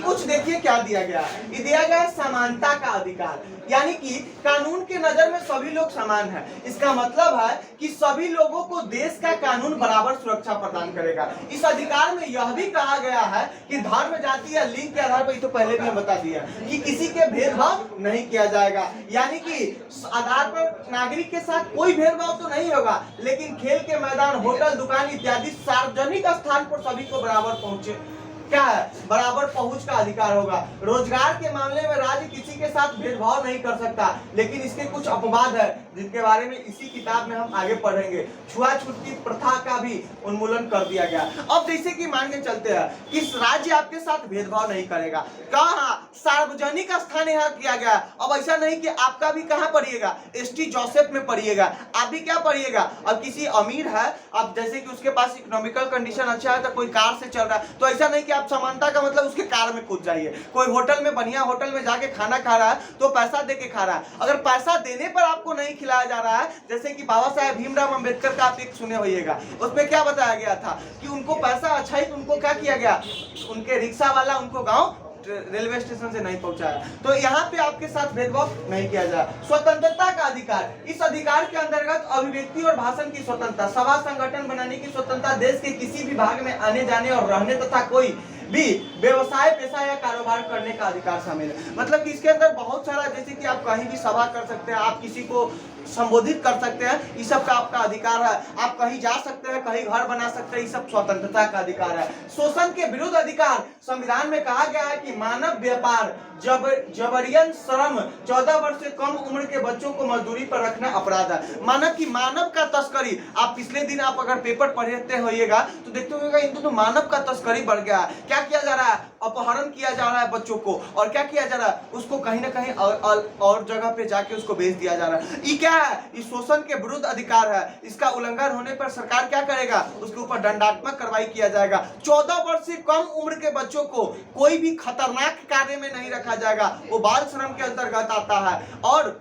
कुछ देखिए क्या दिया गया, ये दिया गया समानता का अधिकार, यानी कि कानून के नजर में सभी लोग समान हैं। इसका मतलब है कि सभी लोगों को देश का कानून बराबर सुरक्षा प्रदान करेगा। इस अधिकार में यह भी कहा गया है कि धर्म, जाति या लिंग के आधार पर, तो पहले भी हम बता दिया कि किसी के भेदभाव नहीं किया जाएगा। यानी कि आधार पर नागरिक के साथ कोई भेदभाव तो नहीं होगा, लेकिन खेल के मैदान, होटल, दुकान इत्यादि सार्वजनिक स्थान पर सभी को बराबर पहुंचे क्या है, बराबर पहुंच का अधिकार होगा। रोजगार के मामले में राज्य किसी के साथ भेदभाव नहीं कर सकता, लेकिन इसके कुछ अपवाद है जिनके बारे में इसी किताब में हम आगे पढ़ेंगे। छुआछूत की प्रथा का भी उन्मूलन कर दिया गया। अब जैसे कि मान के चलते हैं कि राज्य आपके साथ भेदभाव नहीं करेगा, कहाँ सार्वजनिक स्थान यहाँ किया गया। अब ऐसा नहीं कि आपका भी कहाँ पढ़िएगा, एसटी जोसेफ में पढ़िएगा, आप भी क्या पढ़िएगा। अब किसी अमीर है, अब जैसे कि उसके पास इकोनॉमिकल कंडीशन अच्छा है, तो कोई कार से चल रहा है, तो ऐसा नहीं कि समानता का मतलब उसके कार में कूद जाइए। कोई होटल में, बढ़िया होटल में जाके खाना खा रहा है तो पैसा देके खा रहा है। अगर पैसा देने पर आपको नहीं खिलाया जा रहा है, जैसे कि बाबा साहेब भीमराव अंबेडकर का आप एक सुने होइएगा, उसमें क्या बताया गया था कि उनको पैसा अच्छा ही, तो उनको क्या किया गया, उनके रिक्शा वाला उनको गांव रेलवे स्टेशन से नहीं पहुंचाया। तो यहाँ पे आपके साथ भेदभाव नहीं किया जाए। स्वतंत्रता का अधिकार, इस अधिकार के अंतर्गत अभिव्यक्ति और भाषण की स्वतंत्रता, सभा संगठन बनाने की स्वतंत्रता, देश के किसी भी भाग में आने जाने और रहने तथा कोई भी व्यवसाय, पेशा या कारोबार करने का अधिकार शामिल है। मतलब कि इसके अंदर बहुत सारा, जैसे कि आप कहीं भी सभा कर सकते हैं, आप किसी को संबोधित कर सकते हैं, इस सब का आपका अधिकार है। आप कहीं जा सकते हैं, कहीं घर बना सकते हैं, इस सब स्वतंत्रता का अधिकार है। शोषण के विरुद्ध अधिकार, संविधान में कहा गया है कि मानव व्यापार, जबरियन श्रम, 14 वर्ष से कम उम्र के बच्चों को मजदूरी पर रखना अपराध है। मानव का तस्करी, आप पिछले दिन आप अगर पेपर पढ़ते होइएगा तो देखते होइएगा इन दोनों मानव का तस्करी बढ़ गया है। क्या किया जा रहा है? अपहरण किया जा रहा है बच्चों को, और क्या किया जा रहा है? उसको कहीं ना कहीं और जगह पे जाके उसको बेच दिया जा रहा है। ये क्या है? इस शोषण के विरुद्ध अधिकार है। इसका उल्लंघन होने पर सरकार क्या करेगा? उसके ऊपर दंडात्मक कार्रवाई किया जाएगा। 14 वर्ष से कम उम्र के बच्चों को कोई भी खतरनाक कार्य में नहीं रखा जाएगा, वो बाल श्रम के अंतर्गत आता है। और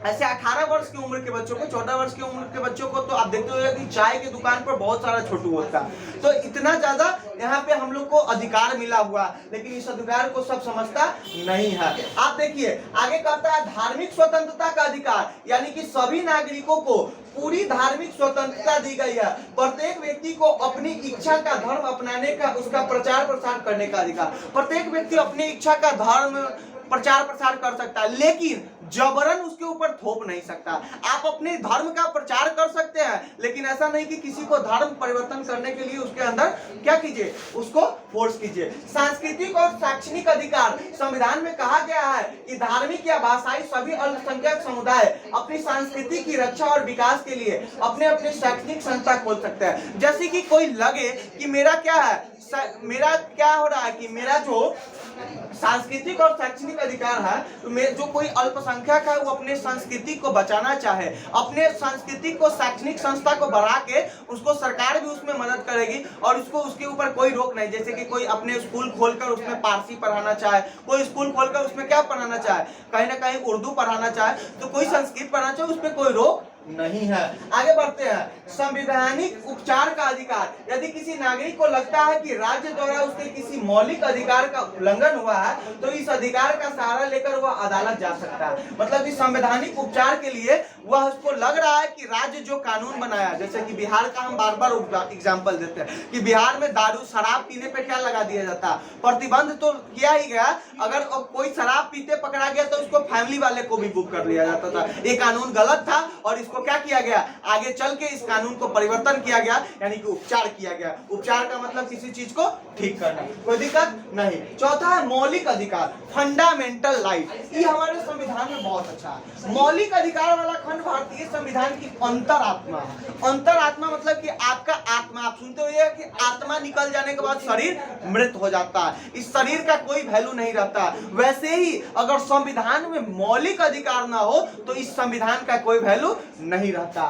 ऐसे 18 वर्ष की उम्र के बच्चों को, 14 वर्ष की उम्र के बच्चों को तो आप देखते हो कि चाय की दुकान पर बहुत सारा छोटू होता है। तो इतना ज्यादा यहाँ पे हम लोग को अधिकार मिला हुआ, लेकिन इस अधिकार को सब समझता नहीं है। आप देखिए आगे कहता है धार्मिक स्वतंत्रता का अधिकार, यानी कि सभी नागरिकों को पूरी धार्मिक स्वतंत्रता दी गई है। प्रत्येक व्यक्ति को अपनी इच्छा का धर्म अपनाने का, उसका प्रचार प्रसार करने का अधिकार। प्रत्येक व्यक्ति अपनी इच्छा का धर्म प्रचार प्रसार कर सकता है, लेकिन जबरन उसके ऊपर थोप नहीं सकता। आप अपने धर्म का प्रचार कर सकते हैं, लेकिन ऐसा नहीं कि किसी को धर्म परिवर्तन करने के लिए उसके अंदर क्या कीजिए, उसको फोर्स कीजिए। सांस्कृतिक और शैक्षणिक अधिकार, संविधान में कहा गया है कि धार्मिक या भाषाई सभी अल्पसंख्यक समुदाय अपनी संस्कृति की रक्षा और विकास के लिए अपने अपने शैक्षणिक संस्था खोल सकते हैं। जैसे कि कोई लगे कि मेरा क्या है, मेरा क्या हो रहा है कि मेरा जो सांस्कृतिक और शैक्षणिक अधिकार है, तो जो कोई अल्पसंख्यक है वो अपने संस्कृति को बचाना चाहे, अपने संस्कृति को शैक्षणिक संस्था को बढ़ा के उसको सरकार भी उसमें मदद करेगी और उसको उसके ऊपर कोई रोक नहीं। जैसे कि कोई अपने स्कूल खोलकर उसमें पारसी पढ़ाना चाहे, कोई स्कूल खोलकर उसमें क्या पढ़ाना चाहे, कहीं ना कहीं उर्दू पढ़ाना चाहे, तो कोई संस्कृत पढ़ाना चाहे, उसमें कोई रोक नहीं है। आगे बढ़ते हैं। संवैधानिक उपचार का अधिकार, यदि किसी नागरिक को लगता है कि राज्य द्वारा उसके किसी मौलिक अधिकार का उल्लंघन हुआ है, तो इस अधिकार का सहारा लेकर वह अदालत जा सकता है। मतलब कि संवैधानिक उपचार के लिए वह उसको लग रहा है कि राज्य जो कानून बनाया, जैसे कि बिहार का हम बार बार एग्जाम्पल देते हैं कि बिहार में दारू शराब पीने पे क्या लगा दिया जाता है, प्रतिबंध तो किया ही गया। अगर कोई शराब पीते पकड़ा गया तो उसको फैमिली वाले को भी बुक कर लिया जाता था। ये कानून गलत था और इसको क्या किया गया, आगे चल के इस कानून को परिवर्तन किया गया, यानी कि उपचार किया गया। उपचार का मतलब किसी चीज को ठीक करना, कोई दिक्कत नहीं। चौथा है मौलिक अधिकार, फंडामेंटल राइट। ये हमारे संविधान में बहुत अच्छा है। मौलिक अधिकार वाला खंड भारतीय संविधान की अंतरात्मा है। अंतरात्मा मतलब कि आपका आत्मा, आप सुनते हो कि आत्मा निकल जाने के बाद शरीर मृत हो जाता है, इस शरीर का कोई वैल्यू नहीं रहता। वैसे ही अगर संविधान में मौलिक अधिकार ना हो तो इस संविधान का कोई वैल्यू नहीं रहता।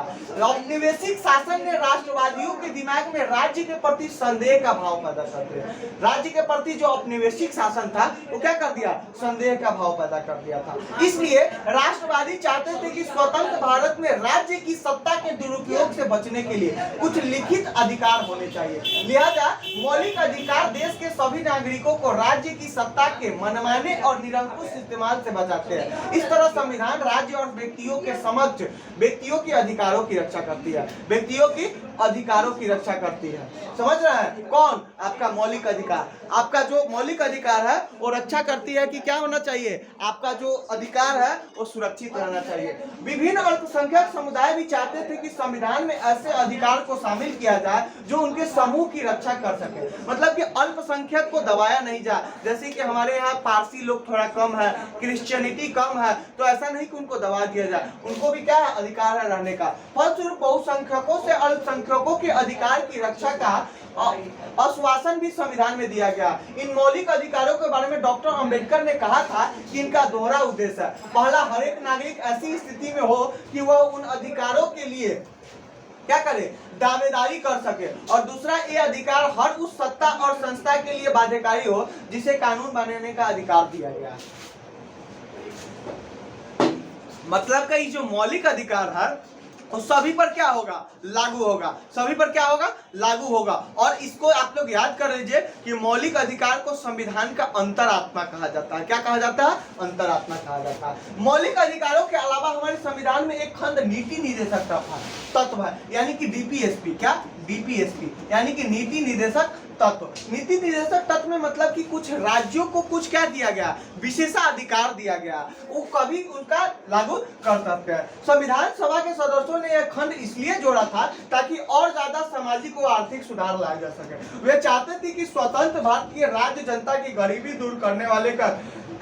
औपनिवेशिक शासन ने राष्ट्रवादियों के दिमाग में राज्य के प्रति संदेह का भाव पैदा कर दिया। राज्य के प्रति जो औपनिवेशिक शासन था वो क्या कर दिया, संदेह का भाव पैदा कर दिया था। इसलिए राष्ट्रवादी चाहते थे कि स्वतंत्र भारत में राज्य की सत्ता के दुरुपयोग से बचने के लिए कुछ लिखित अधिकार होने चाहिए। लिहाजा मौलिक अधिकार देश के सभी नागरिकों को राज्य की सत्ता के मनमाने और निरंकुश इस्तेमाल से बचाते हैं। इस तरह संविधान राज्य और व्यक्तियों के समक्ष व्यक्तियों के अधिकारों की रक्षा करती है, व्यक्तियों की अधिकारों की रक्षा करती है। समझ रहे हैं? कौन? आपका मौलिक अधिकार। आपका जो मौलिक अधिकार है वो रक्षा करती है कि क्या होना चाहिए, आपका जो अधिकार है वो सुरक्षित रहना चाहिए। विभिन्न अल्पसंख्यक समुदाय भी चाहते थे कि संविधान में ऐसे अधिकार को शामिल किया जाए जो उनके समूह की रक्षा कर सके। मतलब कि अल्पसंख्यक को दबाया नहीं जाए। जैसे कि हमारे यहाँ पारसी लोग थोड़ा कम है, क्रिश्चियनिटी कम है, तो ऐसा नहीं कि उनको दबा दिया जाए, उनको भी क्या है, अधिकार है रहने का। फलस्वरूप बहुसंख्यकों से अल्पसंख्यकों के अधिकार की रक्षा का आश्वासन भी संविधान में दिया गया। इन मौलिक अधिकारों के बारे में डॉक्टर अंबेडकर ने कहा था कि इनका दोहरा उद्देश्य है। पहला, हर एक नागरिक ऐसी स्थिति में हो कि वह उन अधिकारों के लिए क्या करे, दावेदारी कर सके, और दूसरा, ये अधिकार हर उस सत्ता और संस्था के लिए बाध्यकारी हो जिसे कानून बनाने का अधिकार दिया गया है। मतलब का ये जो मौलिक अधिकार है तो सभी पर क्या होगा, लागू होगा। सभी पर क्या होगा, लागू होगा। और इसको आप लोग याद कर लीजिए कि मौलिक अधिकार को संविधान का अंतरात्मा कहा जाता है। क्या कहा जाता है? अंतरात्मा कहा जाता है। मौलिक अधिकारों के अलावा हमारे संविधान में एक खंड नीति निर्देशक तत्व है, यानी कि डीपीएसपी। क्या? डीपीएसपी यानी कि नीति निर्देशक तत्व। नीति निर्देशक तत्व में मतलब कि कुछ राज्यों को कुछ क्या दिया गया, विशेषाधिकार दिया गया, वो कभी उनका लागू कर सकते हैं। संविधान सभा के सदस्यों ने यह खंड इसलिए जोड़ा था ताकि और ज्यादा सामाजिक और आर्थिक सुधार लाया जा सके। वे चाहते थे कि स्वतंत्र भारत की राज्य जनता की गरीबी दूर करने वाले का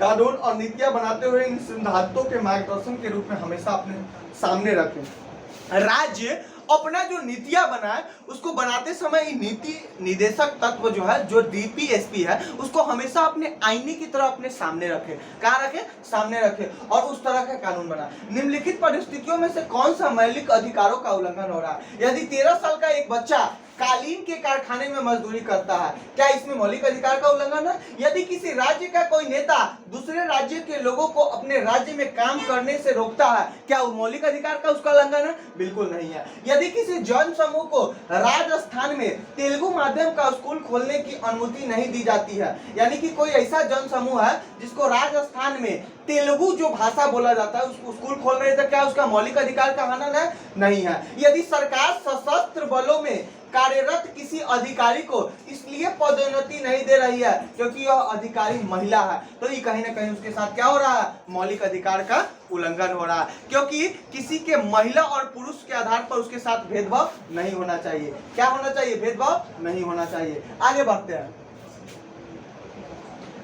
कानून और नीतियां बनाते हुए इन सिद्धांतों के मार्गदर्शन के रूप में हमेशा अपने सामने रखें। राज्य अपना जो नीतियां बनाए उसको बनाते समय नीति निर्देशक तत्व जो है, जो डीपीएसपी है, उसको हमेशा अपने आईने की तरह अपने सामने रखे। कहाँ रखे? सामने रखे, और उस तरह का कानून बनाए। निम्नलिखित परिस्थितियों में से कौन सा मौलिक अधिकारों का उल्लंघन हो रहा है? यदि 13 साल का एक बच्चा कालीन के कारखाने में मजदूरी करता है, क्या इसमें मौलिक अधिकार का उल्लंघन है? यदि किसी राज्य का कोई नेता दूसरे राज्य के लोगों को अपने राज्य में काम करने से रोकता है, क्या वो मौलिक अधिकार का उसका उल्लंघन है? बिल्कुल नहीं है। यदि किसी जन समूह को राजस्थान में तेलुगु माध्यम का स्कूल खोलने की अनुमति नहीं दी जाती है, यानी कि कोई ऐसा जन समूह है जिसको राजस्थान में तेलुगु जो भाषा बोला जाता है उसको स्कूल खोल रहे थे, क्या उसका मौलिक अधिकार का हनन है? नहीं है। यदि सरकार सशस्त्र बलों में कार्यरत किसी अधिकारी को इसलिए पदोन्नति नहीं दे रही है क्योंकि यह अधिकारी महिला है, तो ये कहीं ना कहीं उसके साथ क्या हो रहा है? मौलिक अधिकार का उल्लंघन हो रहा है, क्योंकि किसी के महिला और पुरुष के आधार पर उसके साथ भेदभाव नहीं होना चाहिए। क्या होना चाहिए? भेदभाव नहीं होना चाहिए। आगे बढ़ते हैं।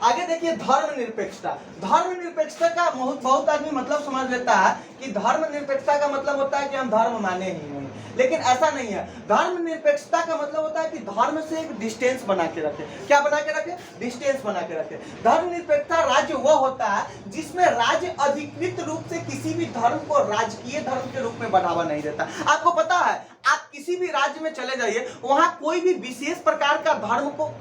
आगे देखिए, धर्मनिरपेक्षता। धर्मनिरपेक्षता का बहुत आदमी मतलब समझ लेता है कि धर्मनिरपेक्षता का मतलब होता है कि हम धर्म माने ही नहीं, लेकिन ऐसा नहीं है। धर्मनिरपेक्षता का मतलब होता है कि धर्म से एक डिस्टेंस बना के रखे। क्या बना के रखे? डिस्टेंस बना के रखे। धर्मनिरपेक्षता राज्य वह होता है जिसमें राज्य अधिकृत रूप से किसी भी धर्म को राजकीय धर्म के रूप में बढ़ावा नहीं देता। आपको पता है, आप किसी भी राज्य में चले जाइए, वहां कोई भी विशेष प्रकार का धर्म को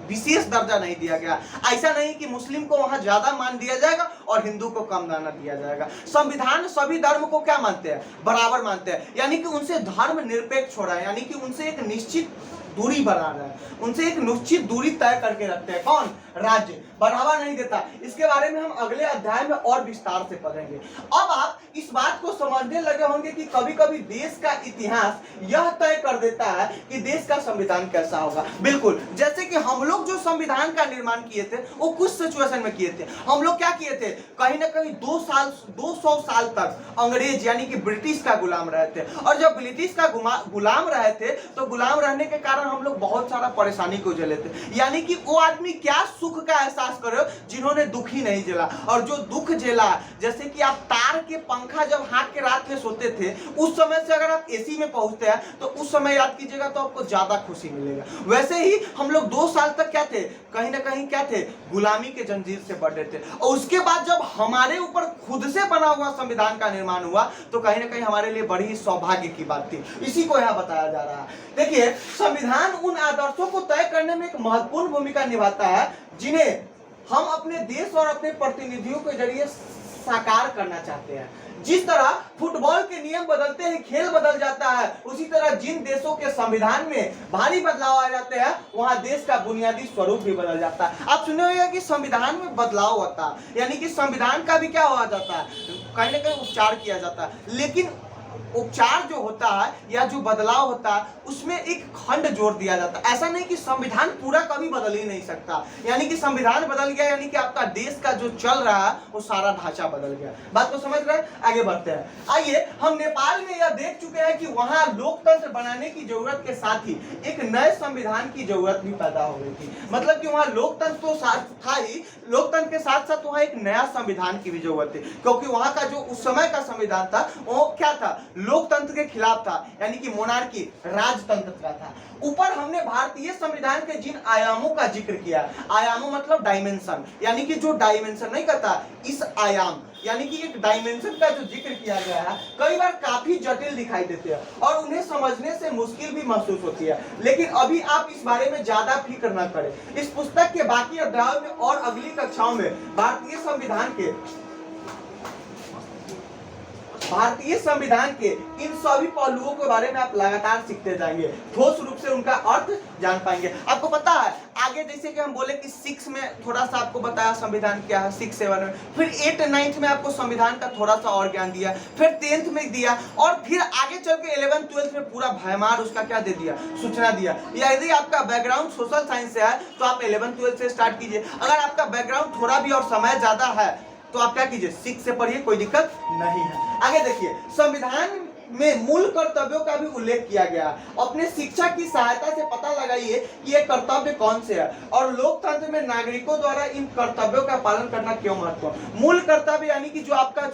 विशेष दर्जा नहीं दिया गया। ऐसा नहीं कि मुस्लिम को वहां ज्यादा मान दिया जाएगा और हिंदू को कम दाना दिया जाएगा। संविधान सभी धर्म को क्या मानते हैं? बराबर मानते हैं, यानी कि उनसे धर्म निरपेक्ष हो रहा है, यानी कि उनसे एक निश्चित दूरी बना रहा है, उनसे एक निश्चित दूरी तय करके रखते हैं। कौन? राज्य। बढ़ावा नहीं देता। इसके बारे में हम अगले अध्याय में और विस्तार से पढ़ेंगे। अब आप इस बात को समझने लगे होंगे कि कभी कभी देश का इतिहास यह तय कर देता है कि देश का संविधान कैसा होगा। बिल्कुल, जैसे कि हम लोग जो संविधान का निर्माण किए थे वो कुछ सिचुएशन में किए थे। हम लोग क्या किए थे? कहीं ना कहीं 200 साल तक अंग्रेज यानी कि ब्रिटिश का गुलाम रहे थे, और जब ब्रिटिश का गुलाम रहे थे तो गुलाम रहने के कारण हम लोग बहुत सारा परेशानी को झेले थे। यानी कि वो आदमी क्या सुख का एहसास करो जिन्होंने दुख ही नहीं झेला, और जो दुख झेला, जैसे कि आप तार के पंखा जब हाँक के रात में सोते थे, उस समय से अगर आप एसी में पहुंचते हैं तो उस समय याद कीजिएगा तो आपको ज्यादा खुशी मिलेगा। वैसे ही हम लोग 2 साल तक क्या थे? कहीं ना कहीं क्या थे? गुलामी के जंजीर से बंधे थे। और उसके बाद जब हमारे ऊपर खुद से बना हुआ संविधान का निर्माण हुआ तो कहीं ना कहीं हमारे लिए बड़ी ही सौभाग्य की बात थी। इसी को यहाँ बताया जा रहा है। देखिए, संविधान उन आदर्शों को तय करने में एक महत्वपूर्ण भूमिका निभाता है जिन्हें हम अपने देश और अपने प्रतिनिधियों के जरिए साकार करना चाहते हैं। जिस तरह फुटबॉल के नियम बदलते हैं, खेल बदल जाता है, उसी तरह जिन देशों के संविधान में भारी बदलाव आ जाते हैं वहां देश का बुनियादी स्वरूप भी बदल जाता है। आप सुने होंगे कि संविधान में बदलाव होता है, यानी कि संविधान का भी क्या हो जाता है? कहीं ना कहीं उपचार किया जाता है। लेकिन उपचार जो होता है या जो बदलाव होता है उसमें एक खंड जोड़ दिया जाता है। ऐसा नहीं कि संविधान पूरा कभी बदल ही नहीं सकता, यानी कि संविधान बदल गया यानी कि आपका देश का जो चल रहा है वो सारा ढांचा बदल गया। बात को समझ रहे हैं? आगे बढ़ते हैं। आइए, हम नेपाल में यह देख चुके हैं कि वहां लोकतंत्र बनाने की जरूरत के साथ ही एक नए संविधान की जरूरत भी पैदा हो गई थी। मतलब कि वहां लोकतंत्र तो था ही, लोकतंत्र के साथ साथ वहां एक नया संविधान की भी जरूरत थी, क्योंकि वहां का जो उस समय का संविधान था वो क्या था? लोकतंत्र के खिलाफ था, यानी कि मोनार्की, राजतंत्र का था। ऊपर हमने भारतीय संविधान के जिन आयामों का जिक्र किया, आयामों मतलब डायमेंशन, यानी कि जो डायमेंशन नहीं कहता, इस आयाम यानी कि एक डायमेंशन का जो जिक्र किया गया है, कई बार काफी जटिल दिखाई देते हैं और उन्हें समझने से मुश्किल भी महसूस होती है। लेकिन अभी आप इस बारे में ज्यादा फिक्र न करें। इस पुस्तक के बाकी अध्यायों में और अगली कक्षाओं में भारतीय संविधान के भारतीय संविधान के इन सभी पहलुओं के बारे में आप लगातार सीखते जाएंगे, ठोस रूप से उनका अर्थ जान पाएंगे। आपको पता है आगे जैसे कि हम बोले कि 6 में थोड़ा सा आपको बताया संविधान क्या है, 6, 7 में, फिर 8, 9 में आपको संविधान का थोड़ा सा और ज्ञान दिया, फिर 10th में दिया, और फिर आगे चल के 11th 12th में पूरा भयमार उसका क्या दे दिया, सूचना दिया। यदि आपका बैकग्राउंड सोशल साइंस से है तो आप 11th 12th से स्टार्ट कीजिए। अगर आपका बैकग्राउंड थोड़ा भी और समय ज्यादा है तो आप क्या कीजिए, 6 से पढ़िए, कोई दिक्कत नहीं है। आगे देखिए, संविधान में मूल कर्तव्यों का भी उल्लेख किया गया। अपने शिक्षा की सहायता से पता लगाइए कि ये कर्तव्य कौन से है और लोकतंत्र में नागरिकों द्वारा इन कर्तव्यों का पालन करना क्यों महत्वपूर्ण। मूल कर्तव्य यानी कि जो आपका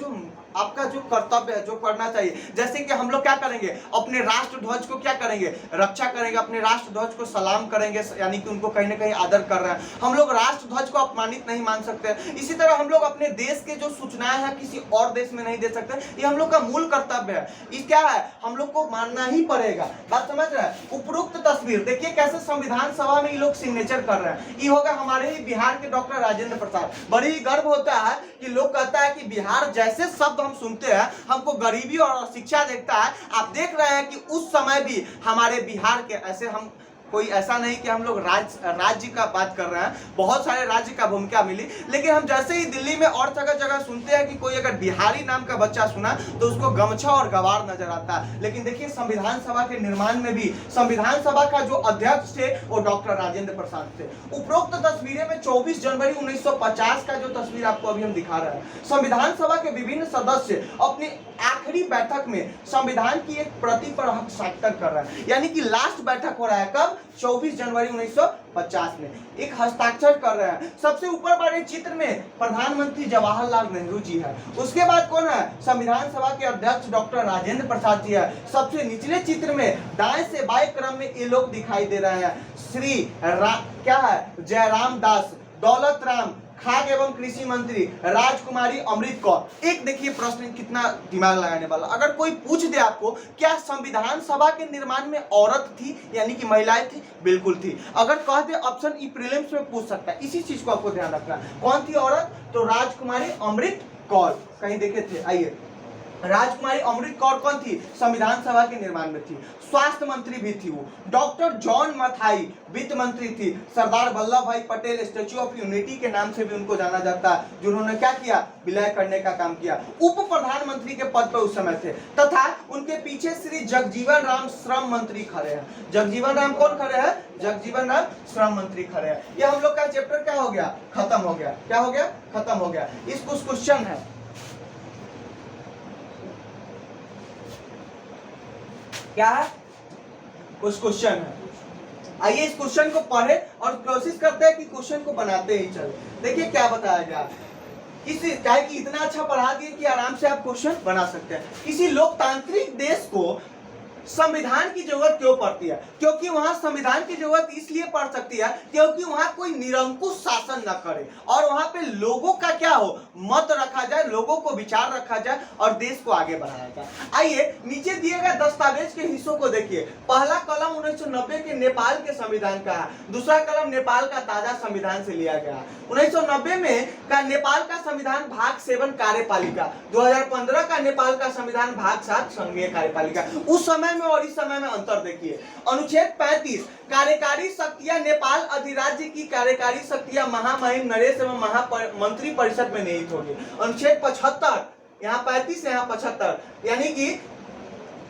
जो कर्तव्य है, जो करना चाहिए। जैसे कि हम लोग क्या करेंगे, अपने राष्ट्र ध्वज को क्या करेंगे, रक्षा करेंगे, अपने राष्ट्र ध्वज को सलाम करेंगे, यानी कि उनको कहीं ना कहीं आदर कर रहे हैं। हम लोग राष्ट्र ध्वज को अपमानित नहीं मान सकते। इसी तरह हम लोग अपने देश के जो सूचनाएं हैं किसी और देश में नहीं दे सकते। ये हम लोग का मूल कर्तव्य है। ये क्या है, हम लोग को मानना ही पड़ेगा। बात समझ रहे हैं। उपरोक्त तस्वीर देखिए कैसे संविधान सभा में ये लोग सिग्नेचर कर रहे हैं। ये होगा हमारे ही बिहार के डॉक्टर राजेंद्र प्रसाद। बड़ी गर्व होता है कि लोग कहता है कि बिहार जैसे शब्द हम सुनते हैं हमको गरीबी और शिक्षा देखता है। आप देख रहे हैं कि उस समय भी हमारे बिहार के ऐसे, हम कोई ऐसा नहीं कि हम लोग राज्य का बात कर रहे हैं, बहुत सारे राज्य का भूमिका मिली, लेकिन हम जैसे ही दिल्ली में और जगह जगह सुनते हैं कि कोई अगर बिहारी नाम का बच्चा सुना तो उसको गमछा और गवार नजर आता है। लेकिन देखिए संविधान सभा के निर्माण में भी संविधान सभा का जो अध्यक्ष थे वो डॉक्टर राजेंद्र प्रसाद थे। उपरोक्त तस्वीरें में 24 जनवरी 1950 का जो तस्वीर आपको अभी हम दिखा रहे हैं, संविधान सभा के विभिन्न सदस्य अपनी आखिरी बैठक में संविधान की एक प्रति पर हस्ताक्षर कर रहे हैं। यानी कि लास्ट बैठक हो रहा है कब, 24 जनवरी 1950 में एक हस्ताक्षर कर रहे हैं। सबसे ऊपर वाले चित्र में प्रधानमंत्री जवाहरलाल नेहरू जी है। उसके बाद कौन है, संविधान सभा के अध्यक्ष डॉक्टर राजेंद्र प्रसाद जी है। सबसे निचले चित्र में दाएं से बाएं क्रम में ये लोग दिखाई दे रहे हैं। क्या है, जयराम दास, दौलत राम, खाद्य एवं कृषि मंत्री, राजकुमारी अमृत कौर। एक देखिए प्रश्न कितना दिमाग लगाने वाला, अगर कोई पूछ दे आपको क्या संविधान सभा के निर्माण में औरत थी यानी कि महिलाएं थी, बिल्कुल थी। अगर कह दे ऑप्शन ई प्रीलिम्स में पूछ सकता है, इसी चीज को आपको ध्यान रखना। कौन थी औरत, तो राजकुमारी अमृत कौर। कहीं देखे थे, आइए, राजकुमारी अमृत कौर कौन थी, संविधान सभा के निर्माण में थी। स्वास्थ्य मंत्री भी थी वो। डॉक्टर जॉन मथाई वित्त मंत्री थी। सरदार वल्लभ भाई पटेल स्टैच्यू ऑफ यूनिटी के नाम से भी उनको जाना जाता है, जिन्होंने क्या किया, विलय करने का काम किया। उप प्रधानमंत्री के पद पर उस समय थे। तथा उनके पीछे श्री जगजीवन राम श्रम मंत्री खड़े हैं। जगजीवन राम कौन खड़े हैं, जगजीवन राम श्रम मंत्री खड़े हैं। ये हम लोग का चैप्टर क्या हो गया, खत्म हो गया। क्या हो गया, खत्म हो गया। इस कुछ क्वेश्चन है, क्या है, कुछ क्वेश्चन है। आइए इस क्वेश्चन को पढ़े और कोशिश करते हैं कि क्वेश्चन को बनाते ही चले। देखिए क्या बताया गया, किसी चाहे कि इतना अच्छा पढ़ा दिए कि आराम से आप क्वेश्चन बना सकते हैं। किसी लोकतांत्रिक देश को संविधान की जरूरत क्यों पड़ती है, क्योंकि वहां संविधान की जरूरत इसलिए पड़ सकती है क्योंकि वहां कोई निरंकुश शासन न करे और वहां पे लोगों का क्या हो, मत रखा जाए, लोगों को विचार रखा जाए और देश को आगे बढ़ाया जाए। आइए नीचे दिए गए दस्तावेज के हिस्सों को देखिए। पहला कलम 1990 के नेपाल के संविधान का है, दूसरा कलम नेपाल का ताजा संविधान से लिया गया। 1990 में का नेपाल का संविधान भाग 7 कार्यपालिका, 2015 का नेपाल का संविधान भाग 7 संघीय कार्यपालिका। उस समय में और इस समय में अंतर देखिए। अनुच्छेद 35 कार्यकारी शक्तियां नेपाल अधिराज्य की कार्यकारी शक्तियां महामहिम नरेश एवं महामंत्री परिषद में निहित होगी। अनुच्छेद 75, यहाँ 35 यहाँ 75, यानी कि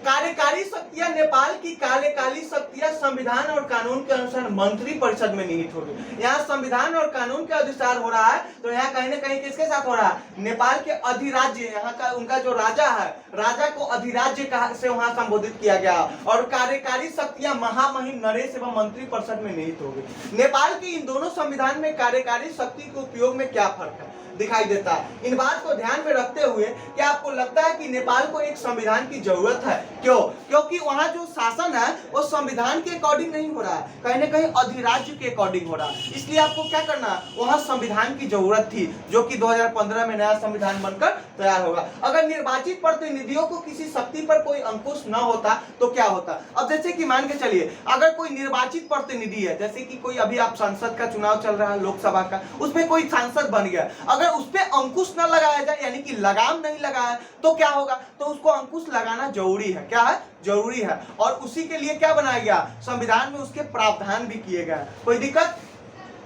कार्यकारी शक्तियां नेपाल की कार्यकारी शक्तियां संविधान और कानून के अनुसार मंत्री परिषद में निहित होगी। यहाँ संविधान और कानून के अनुसार हो रहा है तो यहाँ कहीं ना कहीं किसके साथ हो रहा है, नेपाल के अधिराज्य, यहाँ का उनका जो राजा है, राजा को अधिराज्य से वहां संबोधित किया गया। और कार्यकारी शक्तियां महामहिम नरेश एवं मंत्री परिषद में निहित होगी। नेपाल के इन दोनों संविधान में कार्यकारी शक्ति के उपयोग में क्या फर्क है दिखाई देता है। इन बात को ध्यान में रखते हुए क्या आपको लगता है कि नेपाल को एक संविधान की जरूरत है, क्यों, क्योंकि वहां जो शासन है वो संविधान के अकॉर्डिंग नहीं हो रहा है, कहीं ना कहीं अधिराज्य के अकॉर्डिंग हो रहा है। इसलिए आपको क्या करना, वहां संविधान की जरूरत थी जो कि 2015 में नया संविधान बनकर तैयार होगा। अगर निर्वाचित प्रतिनिधियों को किसी शक्ति पर कोई अंकुश न होता तो क्या होता। अब जैसे कि मान के चलिए अगर कोई निर्वाचित प्रतिनिधि है, जैसे कि कोई अभी आप संसद का चुनाव चल रहा है लोकसभा का, उसमें कोई सांसद बन गया, अगर उस पे अंकुश न लगाया जाए यानी कि लगाम नहीं लगाया तो क्या होगा, तो उसको अंकुश लगाना जरूरी है। क्या है, जरूरी है। और उसी के लिए क्या बनाया गया, संविधान में उसके प्रावधान भी किए गए। कोई दिक्कत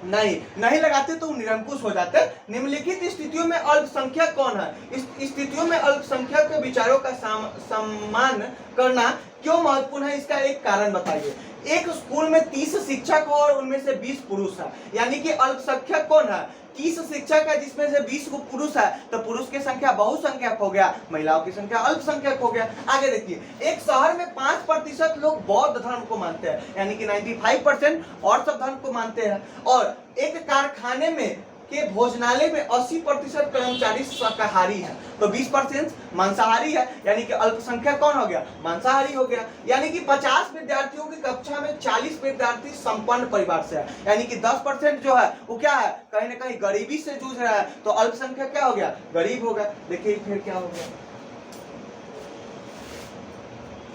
नहीं लगाते तो निरंकुश हो जाते। निम्नलिखित स्थितियों में अल्पसंख्यक कौन है, इस स्थितियों में अल्पसंख्यक के विचारों का सम्मान करना क्यों महत्वपूर्ण है, इसका एक कारण बताइए। एक स्कूल में 30 शिक्षक हो और उनमें से 20 पुरुष है, यानी कि अल्पसंख्यक कौन है, 30 शिक्षक है जिसमें से 20 को पुरुष है, तो पुरुष की संख्या बहुसंख्यक हो गया, महिलाओं की संख्या अल्पसंख्यक हो गया। आगे देखिए, एक शहर में 5% लोग बौद्ध धर्म को मानते हैं, यानी कि 95% और सब धर्म को मानते हैं। और एक कारखाने में के भोजनालय में 80% कर्मचारी शाकाहारी है, तो 20% मांसाहारी है, यानी कि अल्पसंख्यक कौन हो गया, मांसाहारी हो गया। यानी कि 50 विद्यार्थियों की कक्षा में 40 विद्यार्थी संपन्न परिवार से है, यानी कि 10% जो है वो क्या है, कहीं ना कहीं गरीबी से जूझ रहा है, तो अल्पसंख्यक क्या हो गया, गरीब हो गया। देखिए फिर क्या हो गया,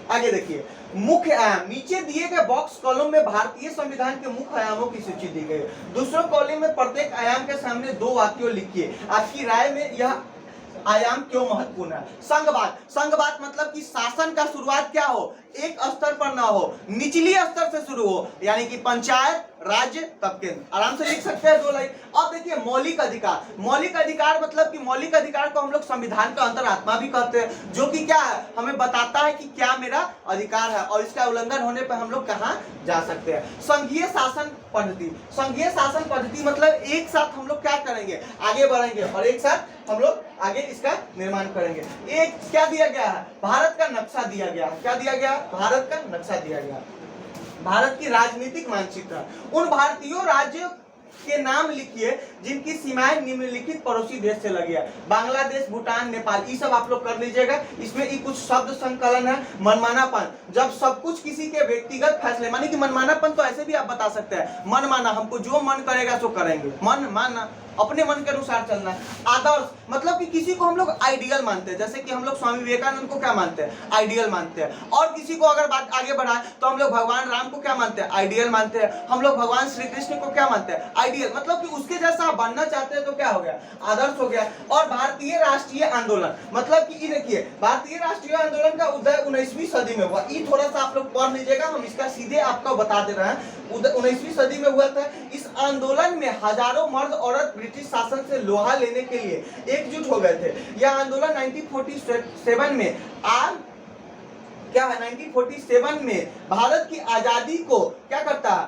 आगे देखिए, मुख्य आयाम। नीचे दिए गए बॉक्स कॉलम में भारतीय संविधान के मुख्य आयामों की सूची दी गई है। दूसरे कॉलम में प्रत्येक आयाम के सामने 2 वाक्यों लिखिए, आपकी राय में यह आयाम क्यों महत्वपूर्ण है। संघवाद, संघवाद मतलब कि शासन का शुरुआत क्या हो, एक स्तर पर ना हो, निचली स्तर से शुरू हो, यानी कि पंचायत, राज्य, तब केंद्र। आराम से लिख सकते हैं 2 लाइन। अब देखिए मौलिक अधिकार, मौलिक अधिकार मतलब कि मौलिक अधिकार को हम लोग संविधान का अंतरात्मा भी कहते हैं, जो कि क्या है, हमें बताता है कि क्या मेरा अधिकार है और इसका उल्लंघन होने पर हम लोग कहां जा सकते हैं। संघीय शासन पद्धति, संघीय शासन पद्धति मतलब एक साथ हम लोग क्या करेंगे, आगे बढ़ेंगे और एक साथ हम लोग आगे इसका निर्माण करेंगे। एक क्या दिया गया है, भारत का नक्शा दिया गया। क्या दिया गया, भारत का नक्शा दिया गया, भारत की राजनीतिक मानचित्र। उन भारतीयों राज्यों के नाम लिखिए जिनकी सीमाएं निम्नलिखित पड़ोसी देश से लगी है, बांग्लादेश, भूटान, नेपाल, ये सब आप लोग कर लीजिएगा। इसमें ये कुछ शब्द संकलन है। मनमानापन, जब सब कुछ किसी के व्यक्तिगत फैसले, माने कि मनमानापन तो ऐसे भी आप बता सकते हैं, मन माना, हमको जो मन करेगा सो करेंगे, मन माना, अपने मन के अनुसार चलना। आदर्श मतलब कि किसी को हम लोग आइडियल मानते हैं, जैसे कि हम लोग स्वामी विवेकानंद को क्या मानते हैं, आइडियल मानते हैं। और किसी को अगर बात आगे बढ़ाए तो हम लोग भगवान राम को क्या मानते हैं, आइडियल मानते हैं। हम लोग भगवान श्री कृष्ण को क्या मानते हैं, आइडियल, मतलब कि उसके जैसा आप बनना चाहते हैं तो क्या हो गया, आदर्श हो गया। और भारतीय राष्ट्रीय आंदोलन मतलब कि देखिए, भारतीय राष्ट्रीय आंदोलन का उदय 19वीं सदी में हुआ। ये थोड़ा सा आप लोग पढ़ लीजिएगा, हम इसका सीधे आपको बता दे रहे हैं। 19वीं सदी में हुआ था। इस आंदोलन में हजारों मर्द औरत ब्रिटिश शासन से लोहा लेने के लिए एकजुट हो गए थे। यह आंदोलन 1947 में क्या है, 1947 में भारत की आजादी को क्या करता है,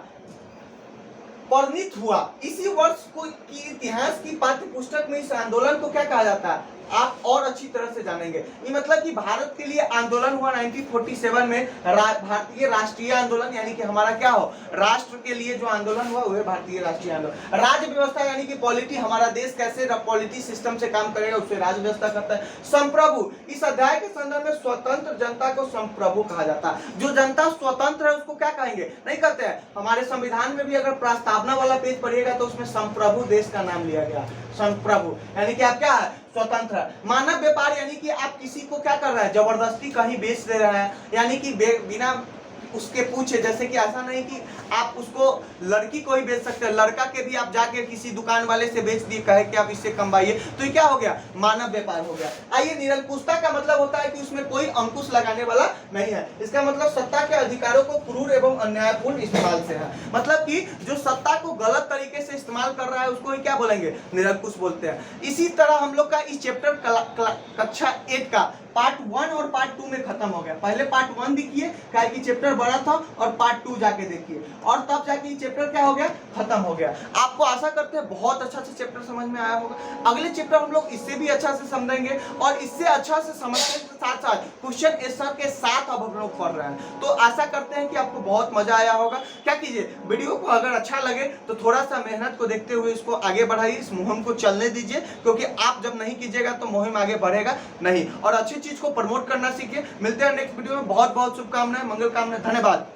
परिणित हुआ। इसी वर्ष को की इतिहास की पाठ्य पुस्तक में इस आंदोलन को क्या कहा जाता है, आप और अच्छी तरह से जानेंगे। ये मतलब कि भारत के लिए आंदोलन हुआ 1947 में, भारतीय राष्ट्रीय आंदोलन, यानी कि हमारा क्या हो, राष्ट्र के लिए जो आंदोलन हुआ वह भारतीय राष्ट्रीय आंदोलन। राज्य व्यवस्था यानी कि पॉलिटी, हमारा देश कैसे पॉलिटी सिस्टम से काम करेगा उससे राज्य व्यवस्था करता है। संप्रभु, इस अध्याय के संदर्भ में स्वतंत्र जनता को संप्रभु कहा जाता है। जो जनता स्वतंत्र है उसको क्या कहेंगे, नहीं कहते हैं। हमारे संविधान में भी अगर प्रस्तावना वाला पेज पढ़िएगा तो उसमें संप्रभु देश का नाम लिया गया, संप्रभु, यानी कि आप क्या है, स्वतंत्र। मानव व्यापार यानी कि आप किसी को क्या कर रहे हैं, जबरदस्ती कहीं बेच दे रहे हैं, यानी कि बिना उसके पूछे, जैसे कि ऐसा नहीं कि आप उसको लड़की को ही बेच सकते हैं, लड़का के भी आप जाके किसी दुकान वाले से बेच दिए, कहे कि आप इससे कमाइए, तो ये क्या हो गया, मानव व्यापार हो गया। आइए, निरंकुशता का मतलब होता है कि उसमें कोई अंकुश लगाने वाला नहीं है। इसका मतलब सत्ता के अधिकारों को क्रूर एवं अन्यायपूर्ण इस्तेमाल से है, मतलब कि जो सत्ता को गलत तरीके से इस्तेमाल कर रहा है उसको ही क्या बोलेंगे, निरंकुश बोलते हैं। इसी तरह हम लोग का इस चैप्टर कक्षा 8 का पार्ट 1 और पार्ट 2 में खत्म हो गया। पहले पार्ट 1 देखिए, क्या कि चैप्टर बड़ा था, और पार्ट 2 जाके देखिए, और तब जाके ये चैप्टर क्या हो गया, खत्म हो गया। आपको आशा करते हैं बहुत अच्छा से चैप्टर समझ में आया होगा। अगले चैप्टर हम लोग इससे भी अच्छा से समझेंगे, और इससे अच्छा से समझने के साथ साथ क्वेश्चन आंसर के साथ अब हम लोग पढ़ रहे हैं। तो आशा करते हैं कि आपको बहुत मजा आया होगा। क्या कीजिए, वीडियो को अगर अच्छा लगे तो थोड़ा सा मेहनत को देखते हुए इसको आगे बढ़ाइए, इस मुहिम को चलने दीजिए, क्योंकि आप जब नहीं कीजिएगा तो मुहिम आगे बढ़ेगा नहीं। और अच्छी चीज को प्रमोट करना सीखिए। मिलते हैं नेक्स्ट वीडियो में। बहुत बहुत शुभकामनाएं, मंगल कामनाएं, धन्यवाद।